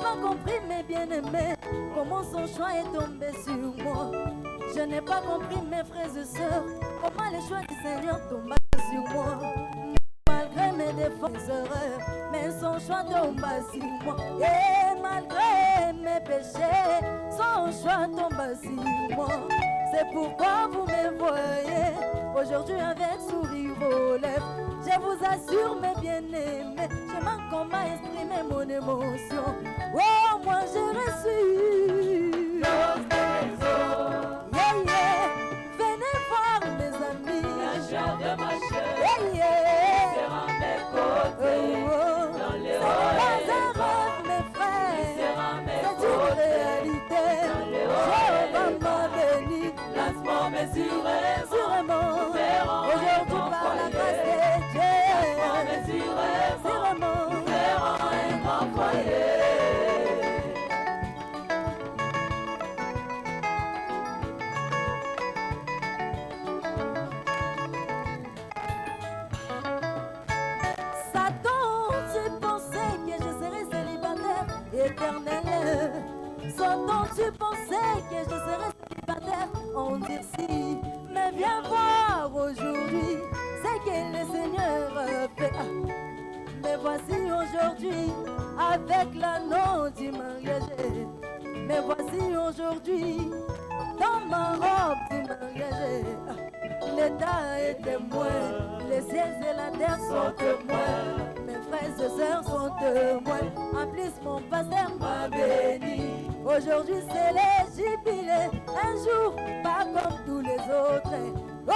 pas compris, mes bien-aimés, comment son choix est tombé sur moi. Je n'ai pas compris, mes frères et sœurs, comment le choix du Seigneur tomba sur moi. Malgré mes défauts, mes erreurs, mais son choix tomba sur moi. Et malgré mes péchés, son choix tomba sur moi. C'est pourquoi vous me voyez aujourd'hui avec sourire aux lèvres. Je vous assure, mes bien-aimés, je manque comment exprimer mon émotion. Oh, moi j'ai reçu yeah, yeah. Venez voir mes amis, la chair de ma chair, yeah, yeah. sera à mes côtés, dans les ce n'est pas un rêve, mes frères, c'est une réalité. Je m'a béni, transformé sûrement, aujourd'hui par la grâce de Dieu, sûrement, nous verrons un grand foyer. Satan, tu pensais que je serais célibataire éternel. Satan, tu pensais que je serais célibataire endurci. Mais viens voir aujourd'hui ce que le Seigneur a fait. Mais voici aujourd'hui avec l'anneau du mariage. Mais voici aujourd'hui dans ma robe du mariage. L'État est témoin, les ciels et la terre sont témoins. Mes frères et sœurs sont témoins. En plus, mon pasteur m'a béni. Aujourd'hui, c'est le jubilé. Un jour, pas comme tous les autres. Oh,